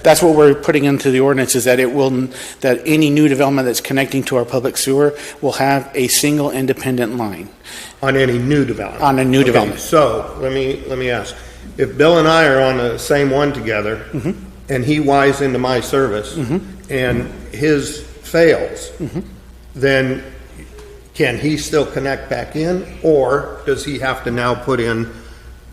That's what we're putting into the ordinance, is that that any new development that's connecting to our public sewer will have a single independent line. On any new development? On a new development. So, let me ask. If Bill and I are on the same one together, and he wires into my service, and his fails, then can he still connect back in, or does he have to now put in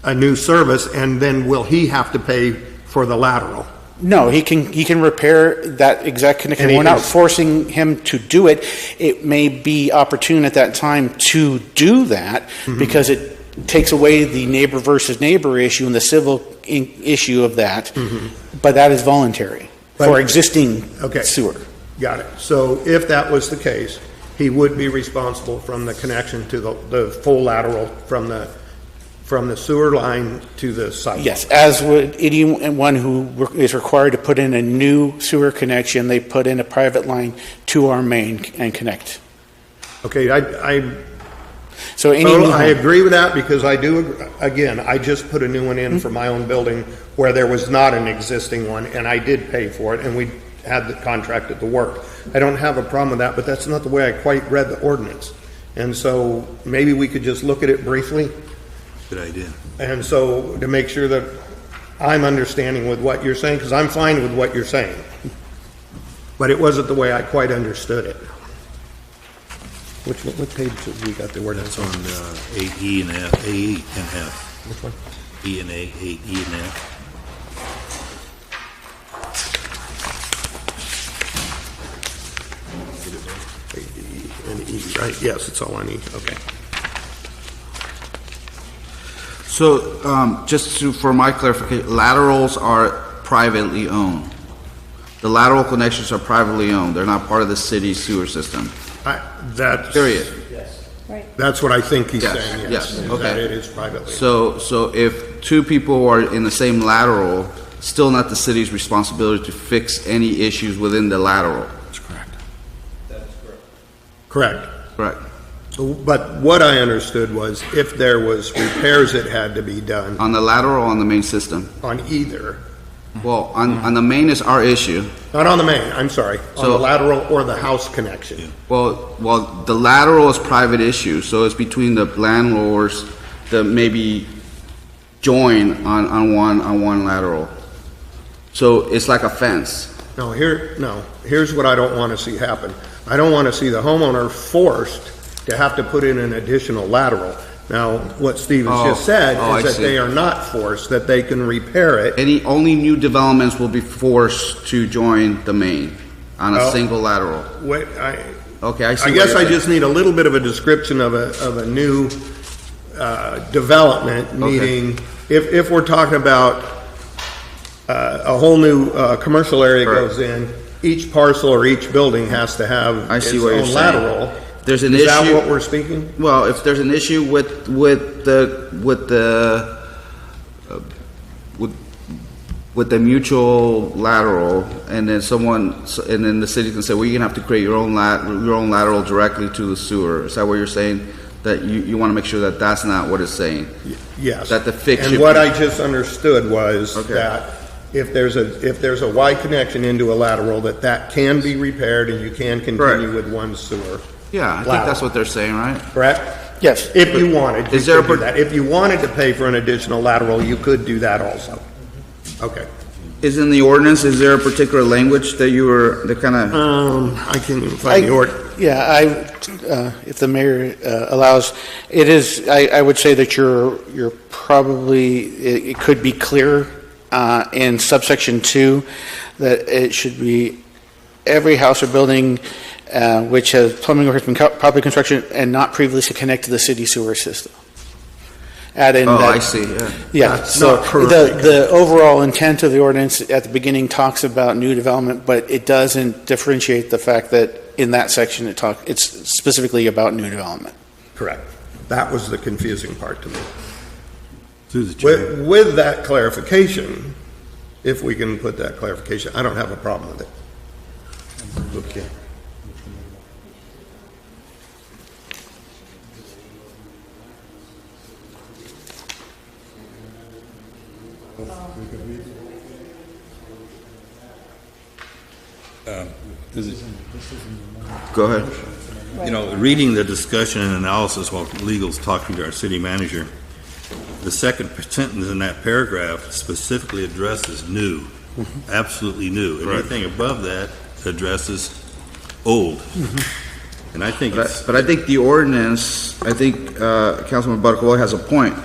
a new service, and then will he have to pay for the lateral? No, he can repair that exact connection. We're not forcing him to do it. It may be opportune at that time to do that because it takes away the neighbor versus neighbor issue and the civil issue of that. But that is voluntary for existing sewer. Got it. So if that was the case, he would be responsible from the connection to the full lateral from the sewer line to the site. Yes, as would anyone who is required to put in a new sewer connection. They put in a private line to our main and connect. Okay, I agree with that, because I do, again, I just put a new one in for my own building where there was not an existing one, and I did pay for it, and we had the contracted the work. I don't have a problem with that, but that's not the way I quite read the ordinance. And so maybe we could just look at it briefly. Good idea. And so to make sure that I'm understanding with what you're saying, because I'm fine with what you're saying, but it wasn't the way I quite understood it. What page have we got the ordinance That's on 8E and F. A and F. Which one? E and A, 8E and F. A and E, right? Yes, it's all on E. Okay. So, for my clarification, laterals are privately owned. The lateral connections are privately owned. They're not part of the city sewer system. That's period. That's what I think he's saying. Yes. Yes. Okay. That it is privately. So if two people are in the same lateral, still not the city's responsibility to fix any issues within the lateral. That's correct. That is correct. Correct. But what I understood was if there was repairs that had to be done On the lateral or on the main system? on either, Well, on the main is our issue. not on the main, I'm sorry, on So- the lateral or the house connection. Well, the lateral is private issue, so it's between the landlords that maybe join on one lateral. So it's like a fence. Here's what I don't want to see happen. I don't want to see the homeowner forced to have to put in an additional lateral. Now, what Steve has just said I is that see. they are not forced, that they can repair it. Only new developments will be forced to join the main on a single lateral. Okay, I see. I guess I just need a little bit of a description of a new development, meaning if we're talking about a whole new commercial area goes in, each parcel or each building has to have its own lateral. There's an issue. Is issue. that what we're speaking? Well, if there's an issue with the mutual lateral, and then the city can say, well, you're gonna have to create your own lateral directly to the sewer. Is that what you're saying? That you want to make sure that that's not what it's saying? Yes. That the fix. And what I just understood was that if there's a Y connection into a lateral, that can be repaired and you can continue with one sewer. Yeah, I think that's what they're saying, right? Correct? Yes. If you wanted, Is there do that. If you wanted to pay for an additional lateral, you could do that also. Okay. Is in the ordinance, is there a particular language that you were, the kind of... I can find the order. Yeah, if the mayor allows, it is, I would say that you're probably, it could be clear in subsection 2 that it should be every house or building which has plumbing or has been properly constructed and not previously connected to the city sewer system. I see, Yeah, so the overall intent of the ordinance at the beginning talks about new development, but it doesn't differentiate the fact that in that section it's specifically about new development. Correct. That was the confusing part to me. Through the chair. With that clarification, if we can put that clarification, I don't have a problem with it. Okay. Go ahead. You know, reading the discussion and analysis while legal's talking to our city manager, the second sentence in that paragraph specifically addresses new, absolutely new. And anything above that addresses old. And I think But I think the ordinance, I think Councilman Barcola has a point,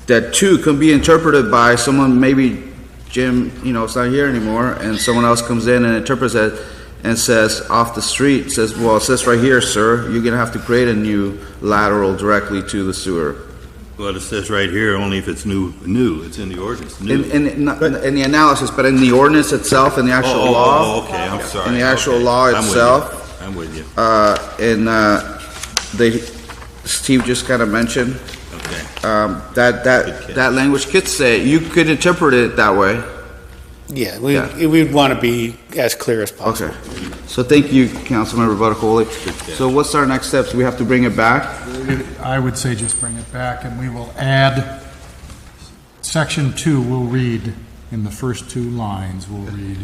that two can be interpreted by someone, maybe Jim, it's not here anymore, and someone else comes in and interprets it and says, off the street, says, well, it says right here, sir, you're going to have to create a new lateral directly to the sewer. well, it says right here only if it's new. It's in the ordinance. New. In the analysis, but in the ordinance itself, in the actual law. Okay, I'm sorry. In the actual law itself. I'm with you. Steve just kind of mentioned, Okay. that language could say, you could interpret it that way. Yeah, we'd want to be as clear as possible. Okay. So thank you, Councilmember Buttercoley. So what's our next steps? We have to bring it back? I would say just bring it back, and we will add, section 2 will read, in the first 2 lines, will read,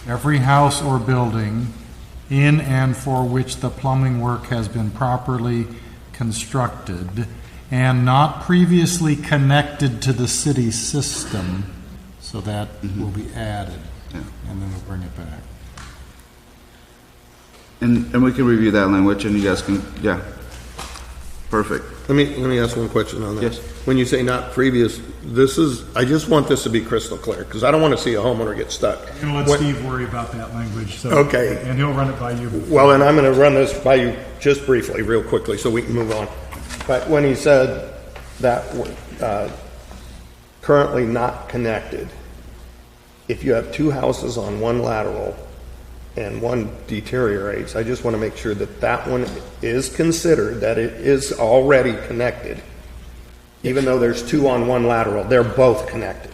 every house or building in and for which the plumbing work has been properly constructed and not previously connected to the city system, so that will be added, and then we'll bring it back. And we can review that language, and you guys can, perfect. Let me ask one question on that. Yes. When you say not previous, I just want this to be crystal clear, because I don't want to see a homeowner get stuck. I'm going to let Steve worry about that language. So, Okay. And he'll run it by you. Well, then I'm going to run this by you just briefly, real quickly, so we can move on. But when he said that currently not connected, if you have 2 houses on one lateral and one deteriorates, I just want to make sure that that one is considered, that it is already connected. Even though there's 2 on one lateral, they're both connected.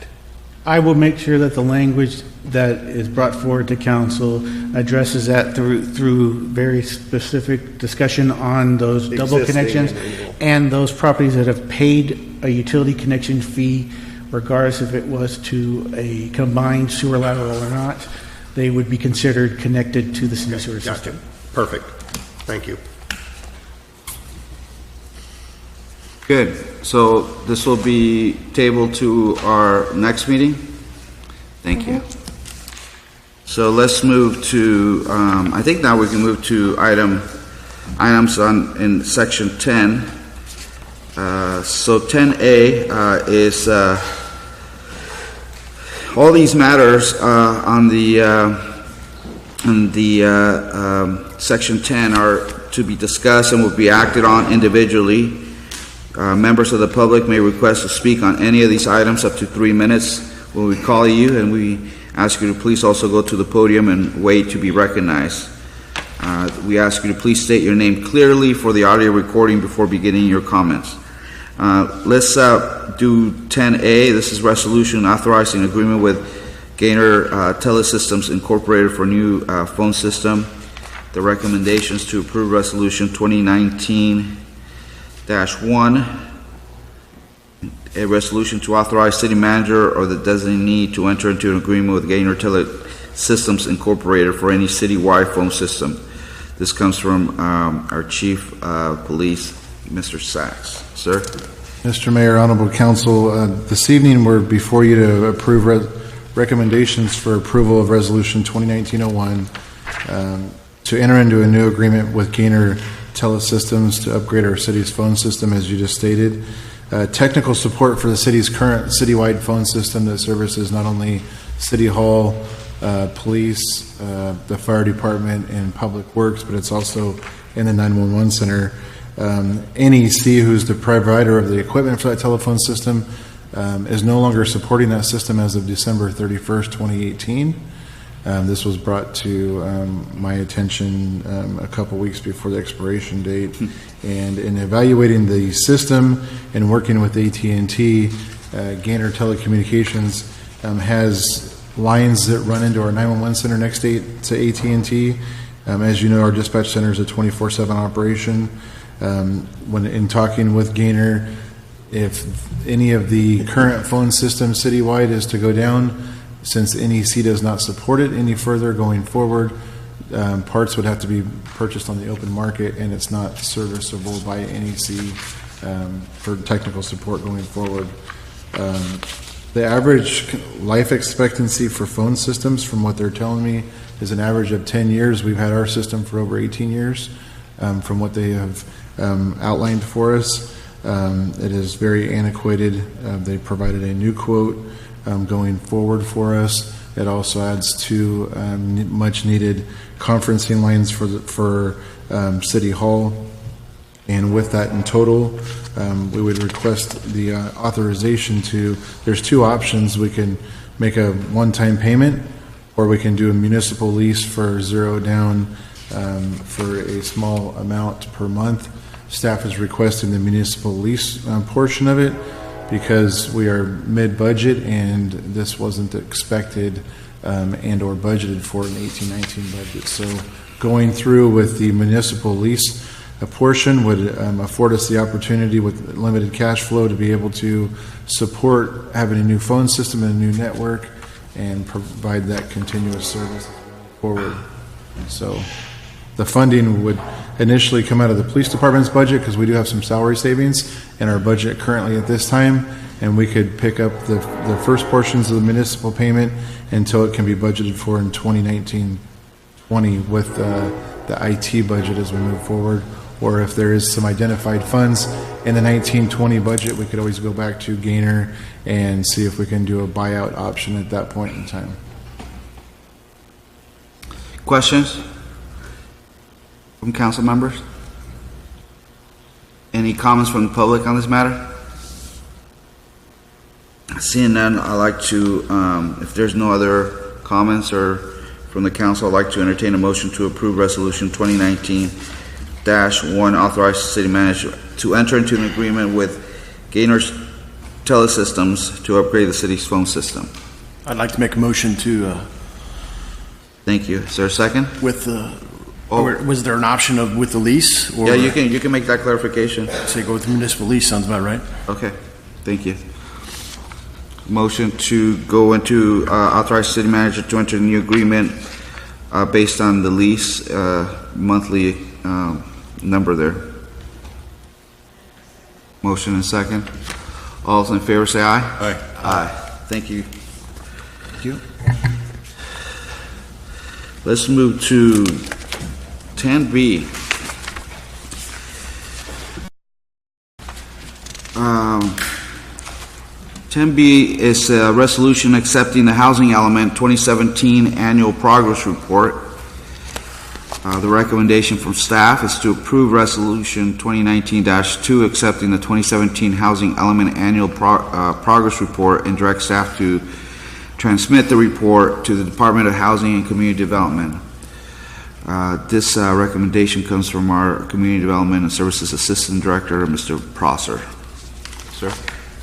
I will make sure that the language that is brought forward to council addresses that through very specific discussion on those double connections and those properties that have paid a utility connection fee, regardless if it was to a combined sewer lateral or not, they would be considered connected to the city sewer system. Perfect. Thank you. Good. So this will be tabled to our next meeting. Thank you. So let's move to, I think now we can move to items in section 10. So 10A is all these matters on the section 10 are to be discussed and will be acted on individually. Members of the public may request to speak on any of these items up to 3 minutes when we call you, and we ask you to please also go to the podium and wait to be recognized. We ask you to please state your name clearly for the audio recording before beginning your comments. Let's do 10A. This is resolution authorizing agreement with Gainer Telesystems Incorporated for new phone system. The recommendations to approve resolution 2019-1, a resolution to authorize city manager or the designee to enter into an agreement with Gainer Telesystems Incorporated for any citywide phone system. This comes from our chief police, Mr. Sachs. Sir? Mr. Mayor, Honorable Council, this evening we're before you to approve recommendations for approval of Resolution 2019-01 to enter into a new agreement with Gainer Telesystems to upgrade our city's phone system, as you just stated. Technical support for the city's current citywide phone system that services not only City Hall, police, the fire department, and public works, but it's also in the 911 center. NEC, who's the provider of the equipment for that telephone system, is no longer supporting that system as of December 31st, 2018. This was brought to my attention a couple weeks before the expiration date. And in evaluating the system and working with AT&T, Gainer Telecommunications has lines that run into our 911 center next to AT&T. As you know, our dispatch center is a 24/7 operation. When in talking with Gainer, If any of the current phone systems citywide is to go down, since NEC does not support it any further going forward, parts would have to be purchased on the open market, and it's not serviceable by NEC for technical support going forward. The average life expectancy for phone systems, from what they're telling me, is an average of 10 years. We've had our system for over 18 years, from what they have outlined for us. It is very antiquated. They provided a new quote going forward for us. It also adds two much needed conferencing lines for City Hall. And with that in total, we would request the authorization to, there's two options. We can make a one-time payment, or we can do a municipal lease for zero down for a small amount per month. Staff is requesting the municipal lease portion of it because we are mid-budget and this wasn't expected and or budgeted for an 18-19 budget. So going through with the municipal lease portion would afford us the opportunity with limited cash flow to be able to support having a new phone system and a new network and provide that continuous service forward. So the funding would initially come out of the police department's budget because we do have some salary savings in our budget currently at this time, and we could pick up the first portions of the municipal payment until it can be budgeted for in 2019-20 with the IT budget as we move forward. Or if there is some identified funds in the 19-20 budget, we could always go back to Gainer and see if we can do a buyout option at that point in time. Questions from council members? Any comments from the public on this matter? Seeing none, I'd like to, if there's no other comments or from the council, I'd like to entertain a motion to approve Resolution 2019-1, authorize the city manager to enter into an agreement with Gainer Telesystems to upgrade the city's phone system. I'd like to make a motion to... Thank you. Is there a second? With the... Or was there an option of with the lease? Or Yeah, you can make that clarification. say go with the municipal lease, sounds about right. Okay, thank you. Motion to go into authorize city manager to enter a new agreement based on the lease monthly number there. Motion and second. All those in favor say aye. Aye. Aye. Thank you. Thank you. Let's move to 10B. 10B is a resolution accepting the housing element 2017 annual progress report. The recommendation from staff is to approve resolution 2019-2 accepting the 2017 housing element annual progress report and direct staff to transmit the report to the Department of Housing and Community Development. This recommendation comes from our Community Development and Services Assistant Director, Mr. Prosser. Sir.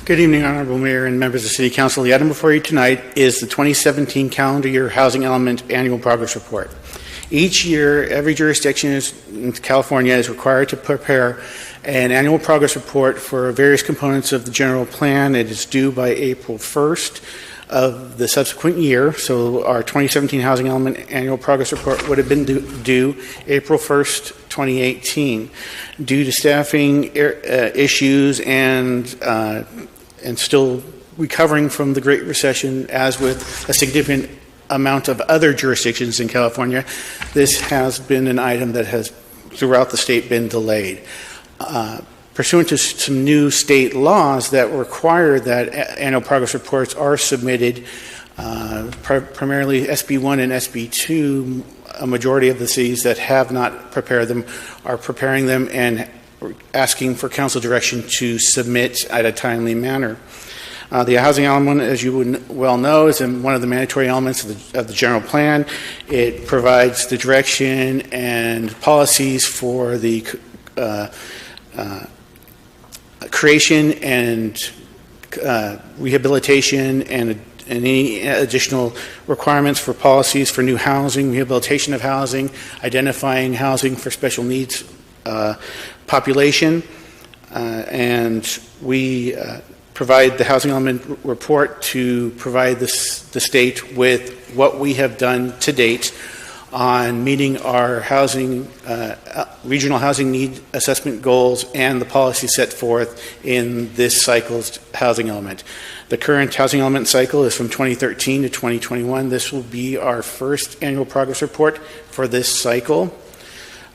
Good evening, Honorable Mayor and members of the City Council. The item before you tonight is the 2017 calendar year housing element annual progress report. Each year, every jurisdiction in California is required to prepare an annual progress report for various components of the general plan. It is due by April 1st of the subsequent year. So our 2017 housing element annual progress report would have been due April 1st, 2018. Due to staffing issues and still recovering from the Great Recession, as with a significant amount of other jurisdictions in California, this has been an item that has throughout the state been delayed. Pursuant to some new state laws that require that annual progress reports are submitted, primarily SB1 and SB2, a majority of the cities that have not prepared them are preparing them and asking for council direction to submit at a timely manner. The housing element, as you would well know, is one of the mandatory elements of the general plan. It provides the direction and policies for the creation and rehabilitation and any additional requirements for policies for new housing, rehabilitation of housing, identifying housing for special needs population. And we provide the housing element report to provide the state with what we have done to date on meeting our housing, regional housing need assessment goals and the policy set forth in this cycle's housing element. The current housing element cycle is from 2013 to 2021. This will be our first annual progress report for this cycle.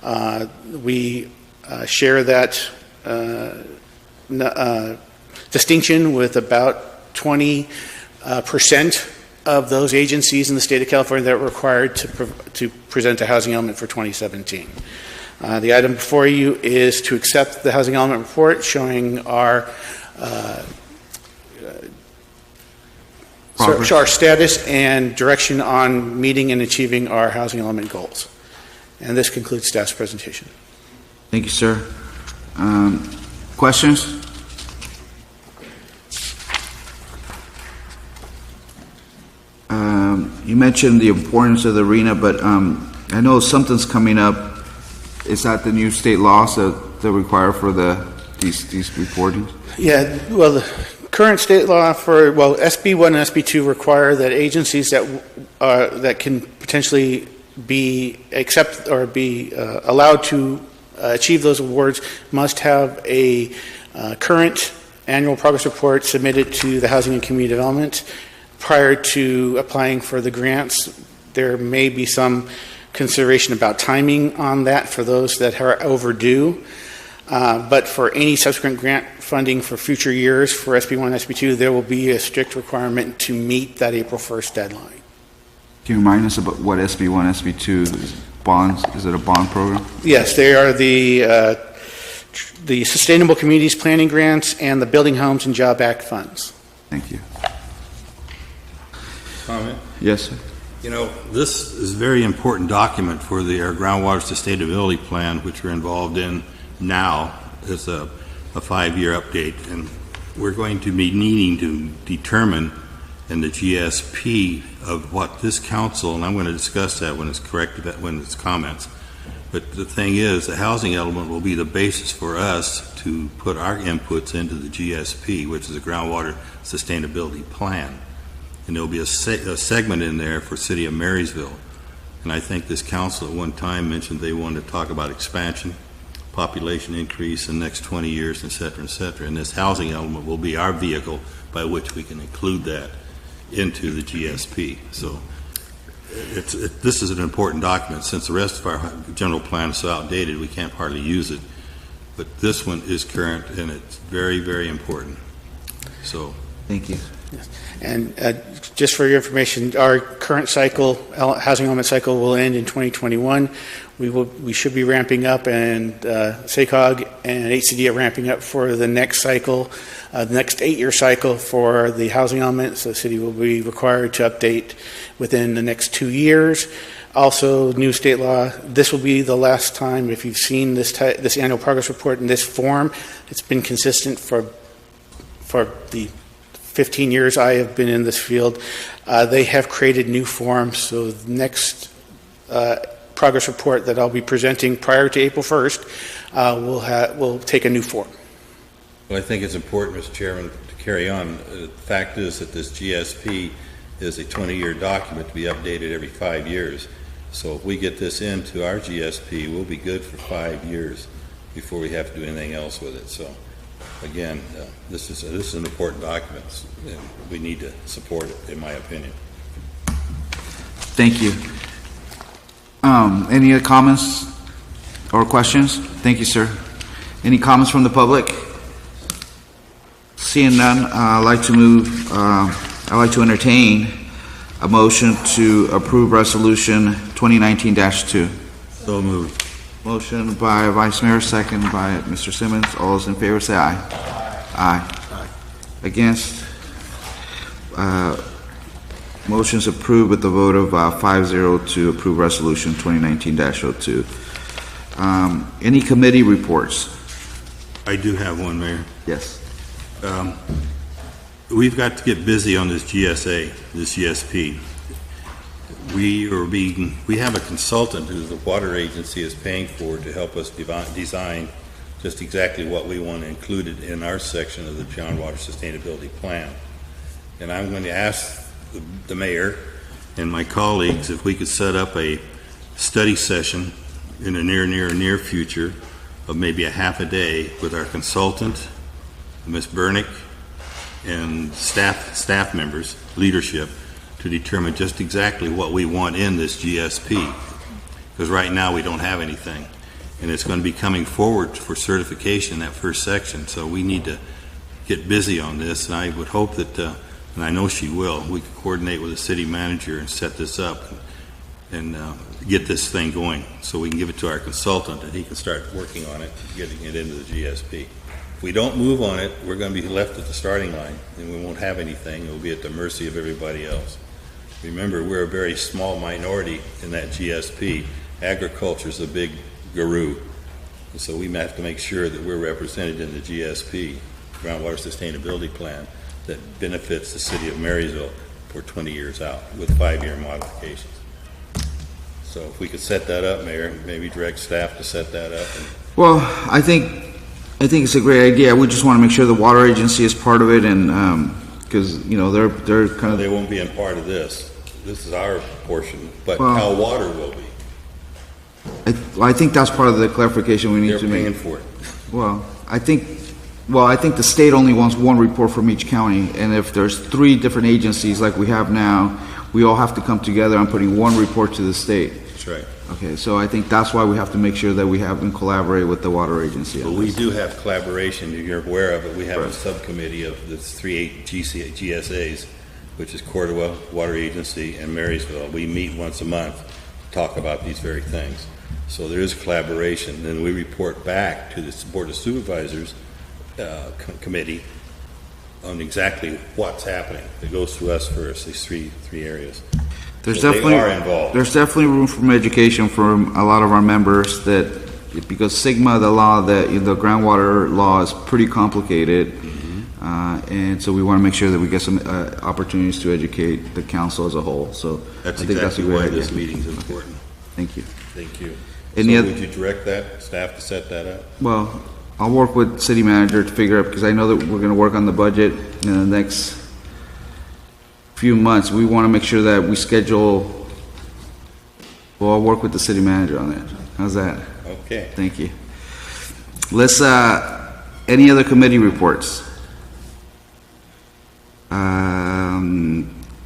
We share that distinction with about 20% of those agencies in the state of California that are required to present a housing element for 2017. The item before you is to accept the housing element report showing our status and direction on meeting and achieving our housing element goals. And this concludes staff's presentation. Thank you, sir. Questions? You mentioned the importance of the arena, but I know something's coming up. Is that the new state laws that require for these reportings? Yeah, well, the current state law for, SB1 and SB2 require that agencies that can potentially be allowed to achieve those awards must have a current annual progress report submitted to the Housing and Community Development. Prior to applying for the grants, there may be some consideration about timing on that for those that are overdue. But for any subsequent grant funding for future years for SB1 and SB2, there will be a strict requirement to meet that April 1st deadline. Can you remind us about what SB1, SB2 is? Bonds? Is it a bond program? Yes, they are the Sustainable Communities Planning Grants and the Building Homes and Job Act funds. Thank you. Comment? Yes, sir. You know, this is a very important document for our groundwater sustainability plan, which we're involved in now as a 5-year update. And we're going to be needing to determine in the GSP of what this council, and I'm going to discuss that when it's when it's comments. But the thing is, the housing element will be the basis for us to put our inputs into the GSP, which is a groundwater sustainability plan. And there'll be a segment in there for City of Marysville. And I think this council at one time mentioned they wanted to talk about expansion, population increase in the next 20 years, et cetera, et cetera. And this housing element will be our vehicle by which we can include that into the GSP. So this is an important document. Since the rest of our general plan is so outdated, we can't hardly use it. But this one is current, and it's very, very important. So thank you. Yes. And just for your information, our current cycle, housing element cycle, will end in 2021. We should be ramping up, and SACOG and HCD are ramping up for the next cycle, the next 8-year cycle for the housing element. So the city will be required to update within the next 2 years. Also, new state law, this will be the last time, if you've seen this annual progress report in this form, it's been consistent for the 15 years I have been in this field. They have created new forms, so the next progress report that I'll be presenting prior to April 1st will take a new form. Well, I think it's important, Mr. Chairman, to carry on. The fact is that this GSP is a 20-year document to be updated every 5 years. So if we get this into our GSP, we'll be good for 5 years before we have to do anything else with it. So again, this is an important document, and we need to support it, in my opinion. Thank you. Any other comments or questions? Thank you, sir. Any comments from the public? Seeing none, I'd like to entertain a motion to approve Resolution 2019-2. So moved. Motion by Vice Mayor, second by Mr. Simmons. All those in favor say aye. Aye. Against? Motion's approved with the vote of 5-0 to approve Resolution 2019-02. Any committee reports? I do have one, Mayor. Yes. We've got to get busy on this GSA, this GSP. We have a consultant who the water agency is paying for to help us design just exactly what we want included in our section of the John Water Sustainability Plan. And I'm going to ask the mayor and my colleagues if we could set up a study session in the near future of maybe a half a day with our consultant, Ms. Bernick, and staff members, leadership, to determine just exactly what we want in this GSP. Because right now we don't have anything. And it's going to be coming forward for certification in that first section. So we need to get busy on this. And I would hope that, and I know she will, we could coordinate with the city manager and set this up and get this thing going so we can give it to our consultant and he can start working on it, getting it into the GSP. If we don't move on it, we're going to be left at the starting line and we won't have anything. It will be at the mercy of everybody else. Remember, we're a very small minority in that GSP. Agriculture is a big guru. And so we have to make sure that we're represented in the GSP, Groundwater Sustainability Plan, that benefits the city of Marysville for 20 years out with 5-year modifications. So if we could set that up, Mayor, maybe direct staff to set that up. Well, I think it's a great idea. We just want to make sure the water agency is part of it, and because they're kind of. They won't be in part of this. This is our portion, but Cal Water will be. I think that's part of the clarification we need to make. They're paying for it. Well, I think the state only wants one report from each county, and if there's 3 different agencies like we have now, we all have to come together on putting one report to the state. That's right. Okay, so I think that's why we have to make sure that we have and collaborate with the water agency. But we do have collaboration, you're aware of it. We have a subcommittee of the 3 GSAs, which is Cordova, Water Agency, and Marysville. We meet once a month to talk about these very things. So there is collaboration. Then we report back to the Board of Supervisors committee on exactly what's happening. It goes through us first, these three areas. There's so definitely they are involved. There's definitely room for education from a lot of our members because SGMA, the law, the groundwater law is pretty complicated, and so we want to make sure that we get some opportunities to educate the council as a whole. So that's I think exactly that's a why great this idea. meeting is important. Thank you. Thank you. Would you direct that staff to set that up? Well, I'll work with city manager to figure out, because I know that we're going to work on the budget in the next few months. We want to make sure that we schedule. Well, I'll work with the city manager on that. How's that? Okay. Thank you. Let's. Any other committee reports?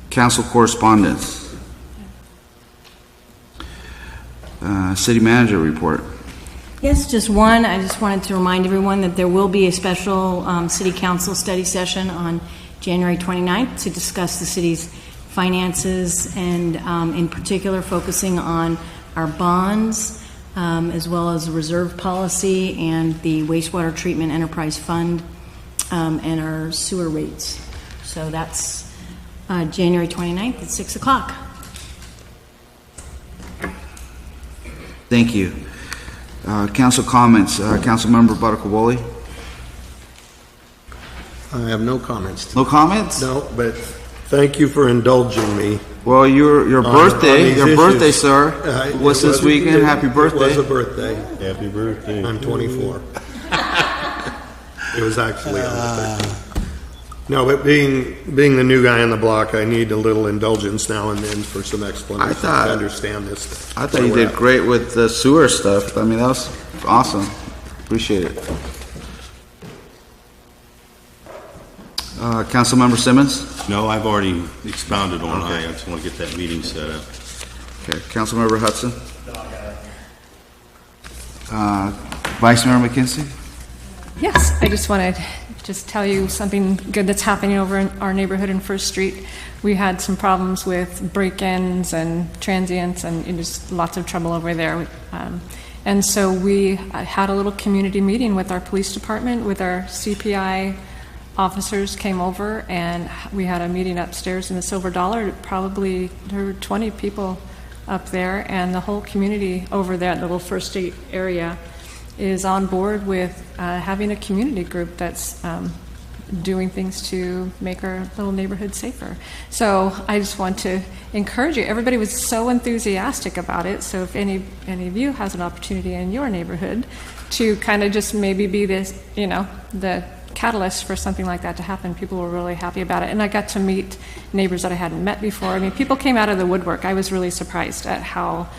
Council correspondence. City manager report. Yes, just one. I just wanted to remind everyone that there will be a special city council study session on January 29th to discuss the city's finances and in particular focusing on our bonds as well as the reserve policy and the wastewater treatment enterprise fund and our sewer rates. So that's January 29th at 6 o'clock. Thank you. Council comments. Council member Baracoboli. I have no comments. No comments? No, but thank you for indulging me. Well, your birthday, sir, was this weekend. Happy birthday. It was a birthday. Happy birthday. I'm 24. It was actually on the 13th. No, but being the new guy on the block, I need a little indulgence now and then for some explanation to understand this. I thought you did great with the sewer stuff. I mean, that was awesome. Appreciate it. Councilmember Simmons? No, I've already expounded on it. I just want to get that meeting set up. Okay. Councilmember Hudson? Vice Mayor McKenzie? Yes, I just wanted to tell you something good that's happening over in our neighborhood in First Street. We had some problems with break-ins and transients and just lots of trouble over there. And so we had a little community meeting with our police department, with our CPI officers came over, and we had a meeting upstairs in the Silver Dollar. Probably there were 20 people up there, and the whole community over there, the little First Street area, is on board with having a community group that's doing things to make our little neighborhood safer. So I just want to encourage you. Everybody was so enthusiastic about it. So if any of you has an opportunity in your neighborhood to kind of just maybe be this, the catalyst for something like that to happen, people were really happy about it. And I got to meet neighbors that I hadn't met before. I mean, people came out of the woodwork. I was really surprised at how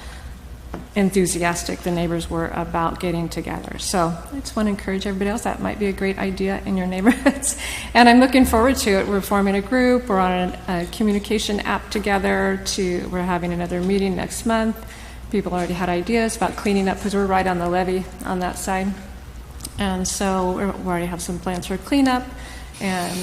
enthusiastic the neighbors were about getting together. So I just want to encourage everybody else. That might be a great idea in your neighborhoods. And I'm looking forward to it. We're forming a group. We're on a communication app together. We're having another meeting next month. People already had ideas about cleaning up because we're right on the levee on that side. And so we already have some plans for cleanup and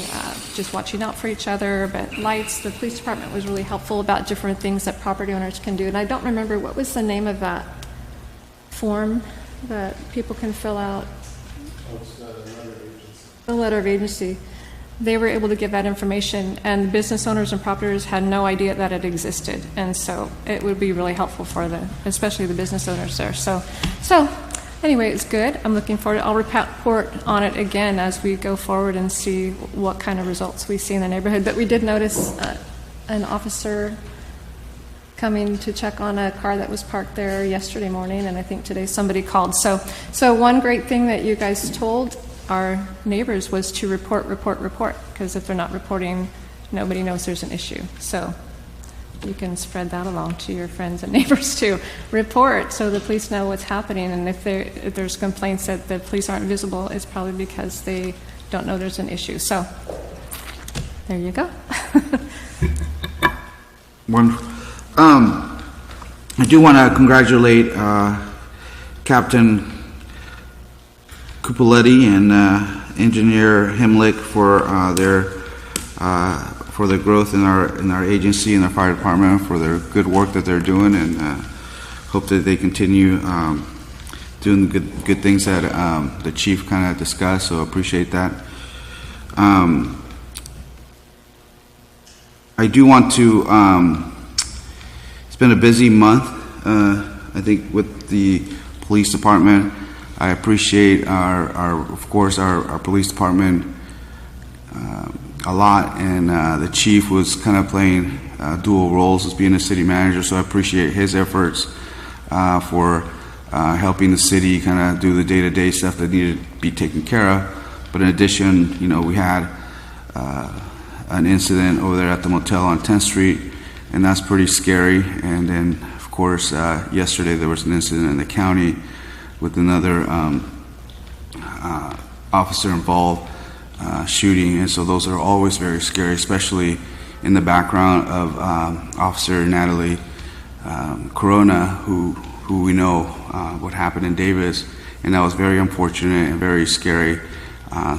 just watching out for each other. But lights, the police department was really helpful about different things that property owners can do. And I don't remember, what was the name of that form that people can fill out? The letter of agency. They were able to give that information, and business owners and property owners had no idea that it existed. And so it would be really helpful for especially the business owners there. So anyway, it's good. I'm looking forward. I'll report on it again as we go forward and see what kind of results we see in the neighborhood. But we did notice an officer coming to check on a car that was parked there yesterday morning, and I think today somebody called. So one great thing that you guys told our neighbors was to report, because if they're not reporting, nobody knows there's an issue. So you can spread that along to your friends and neighbors too. Report so the police know what's happening, and if there's complaints that the police aren't visible, it's probably because they don't know there's an issue. So there you go. Wonderful. I do want to congratulate Captain Cupoletti and Engineer Himlick for the growth in our agency and our fire department, for their good work that they're doing, and hope that they continue doing the good things that the chief kind of discussed. So appreciate that. I do want to. It's been a busy month, I think, with the police department. I appreciate of course, our police department a lot, and the chief was kind of playing dual roles as being a city manager, so I appreciate his efforts for helping the city kind of do the day-to-day stuff that needed to be taken care of. But in addition, we had an incident over there at the motel on 10th Street, and that's pretty scary. And then, of course, yesterday there was an incident in the county with another officer involved shooting, and so those are always very scary, especially in the background of Officer Natalie Corona, who we know what happened in Davis, and that was very unfortunate and very scary.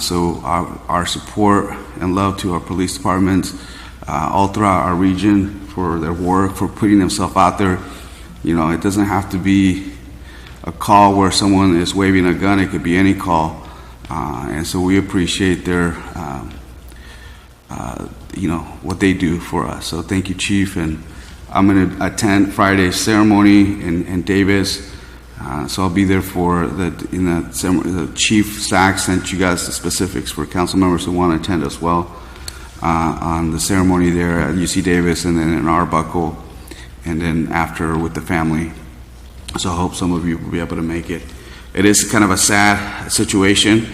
So our support and love to our police departments all throughout our region for their work, for putting themselves out there. It doesn't have to be a call where someone is waving a gun. It could be any call. And so we appreciate their, what they do for us. So thank you, Chief. And I'm going to attend Friday's ceremony in Davis. So I'll be there for the Chief Sachs sent you guys the specifics for council members who want to attend as well on the ceremony there at UC Davis, and then in Arbuckle, and then after with the family. So I hope some of you will be able to make it. It is kind of a sad situation,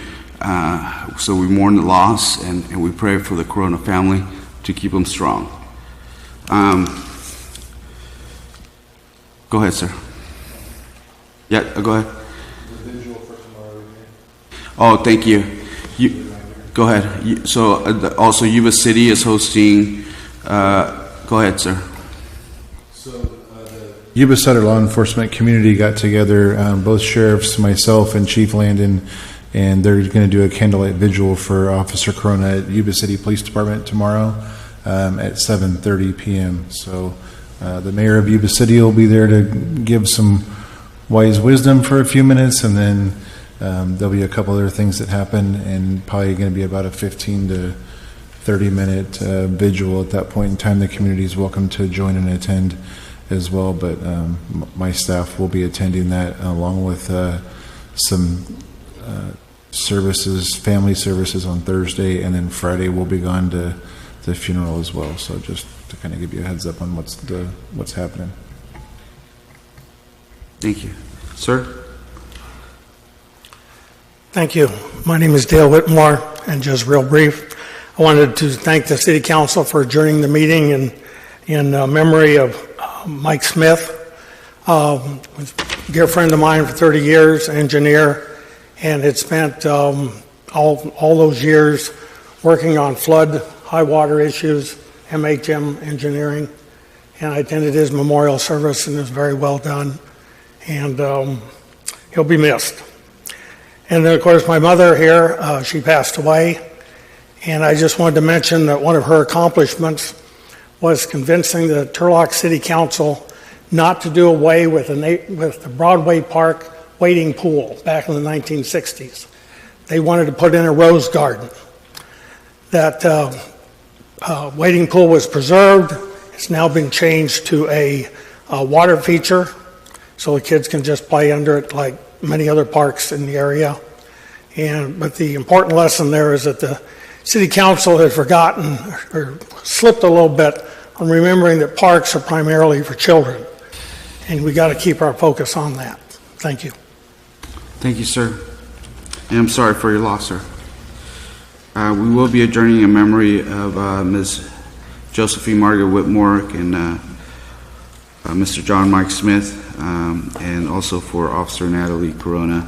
so we mourn the loss, and we pray for the Corona family to keep them strong. Go ahead, sir. Yeah, go ahead. Oh, thank you. Go ahead. So also Yuba City is hosting, go ahead, sir. Yuba Sutter law enforcement community got together, both sheriffs, myself, and Chief Landon, and they're going to do a candlelight vigil for Officer Corona at Yuba City Police Department tomorrow at 7:30 p.m. So the mayor of Yuba City will be there to give some wise wisdom for a few minutes, and then there'll be a couple other things that happen, and probably going to be about a 15 to 30-minute vigil at that point in time. The community is welcome to join and attend as well, but my staff will be attending that along with some services, family services on Thursday, and then Friday we'll be gone to the funeral as well. So just to kind of give you a heads up on what's happening. Thank you. Sir? Thank you. My name is Dale Whitmore, and just real brief, I wanted to thank the City Council for adjourning the meeting in memory of Mike Smith, was a dear friend of mine for 30 years, engineer, and had spent all those years working on flood, high water issues, MHM engineering, and I attended his memorial service, and it was very well done, and he'll be missed. And then, of course, my mother here, she passed away, and I just wanted to mention that one of her accomplishments was convincing the Turlock City Council not to do away with the Broadway Park wading pool back in the 1960s. They wanted to put in a rose garden. That wading pool was preserved. It's now been changed to a water feature, so the kids can just play under it like many other parks in the area. But the important lesson there is that the City Council has forgotten or slipped a little bit on remembering that parks are primarily for children, and we got to keep our focus on that. Thank you. Thank you, sir. And I'm sorry for your loss, sir. We will be adjourning in memory of Ms. Josephine Margaret Whitmore and Mr. John Mike Smith, and also for Officer Natalie Corona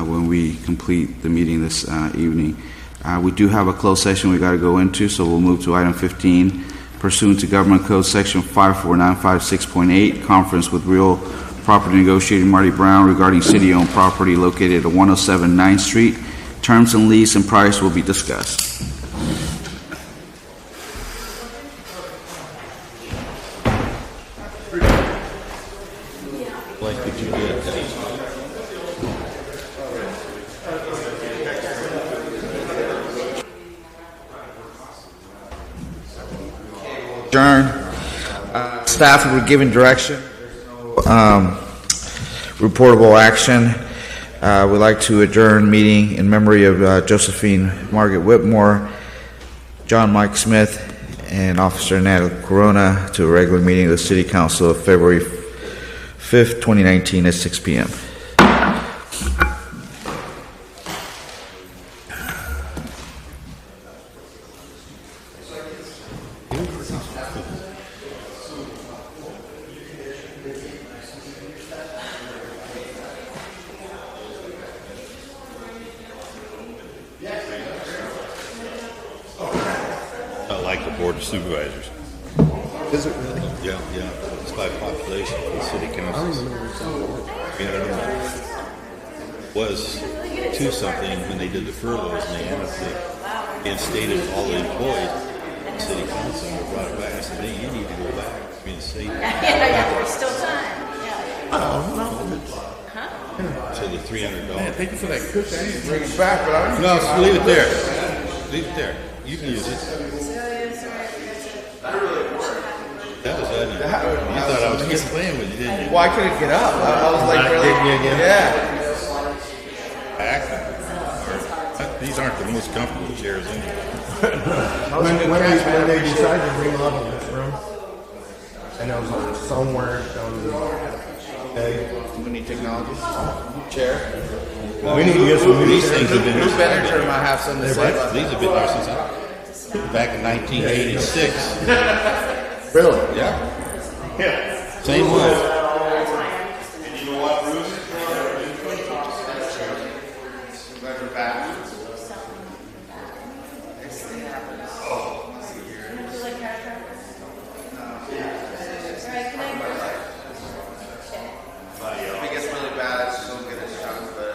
when we complete the meeting this evening. We do have a closed session we got to go into, so we'll move to item 15. Pursuant to Government Code Section 54956.8, conference with real property negotiator Marty Brown regarding city-owned property located at 107 9th Street. Terms and lease and price will be discussed. Staff will be given direction. Reportable action. We'd like to adjourn meeting in memory of Josephine Margaret Whitmore, John Mike Smith, and Officer Natalie Corona to a regular meeting of the City Council of February 5th, 2019 at 6 p.m. Supervisors. Is it really? Yeah. It's by population for the city council. Was 2 something when they did the furloughs, and they ended up reinstated all the employees in the city council and brought it back. I said, hey, you need to go back. Reinstate. There's still time. So the $300. Man, thank you for that cushion. I need to bring it back, but I no, leave it there. Leave it there. You can use it. That was ugly. You thought I was just playing with you, didn't you? Well, I couldn't get up. I was like, really? Yeah. These aren't the most comfortable chairs anyway. when they decided to remodel this room, and it was on somewhere We need technology. Chair. We need to get some these things have been New Benninger might have something to say about these have been there since back in 1986. Really? Yeah. Same one. And you know what, Bruce? Glad you're back. If it gets really bad, it's still get a shot, but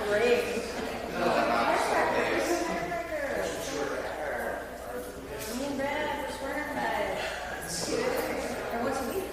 Great. Me and Brad were swearing by it. Or once a week.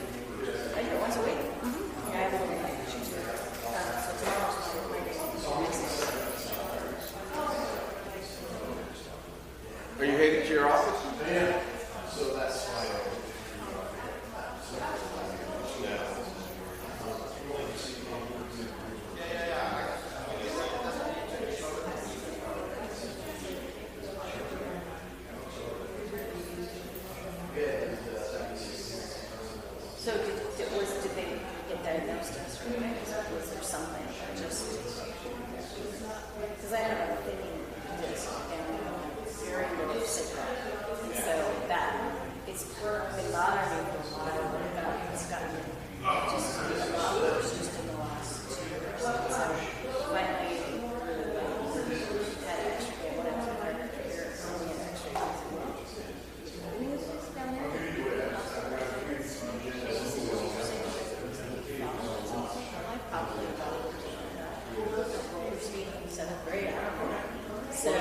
diagnosed us, or was there something that just, because I ended up thinking this and very little cigarette. And so that it's been bothering me for a while, but it's gotten just a lot worse just in the last 2 years. So finally, had an extra, when I was in my career, only an extra down there. Probably about 7th grade, I don't know. So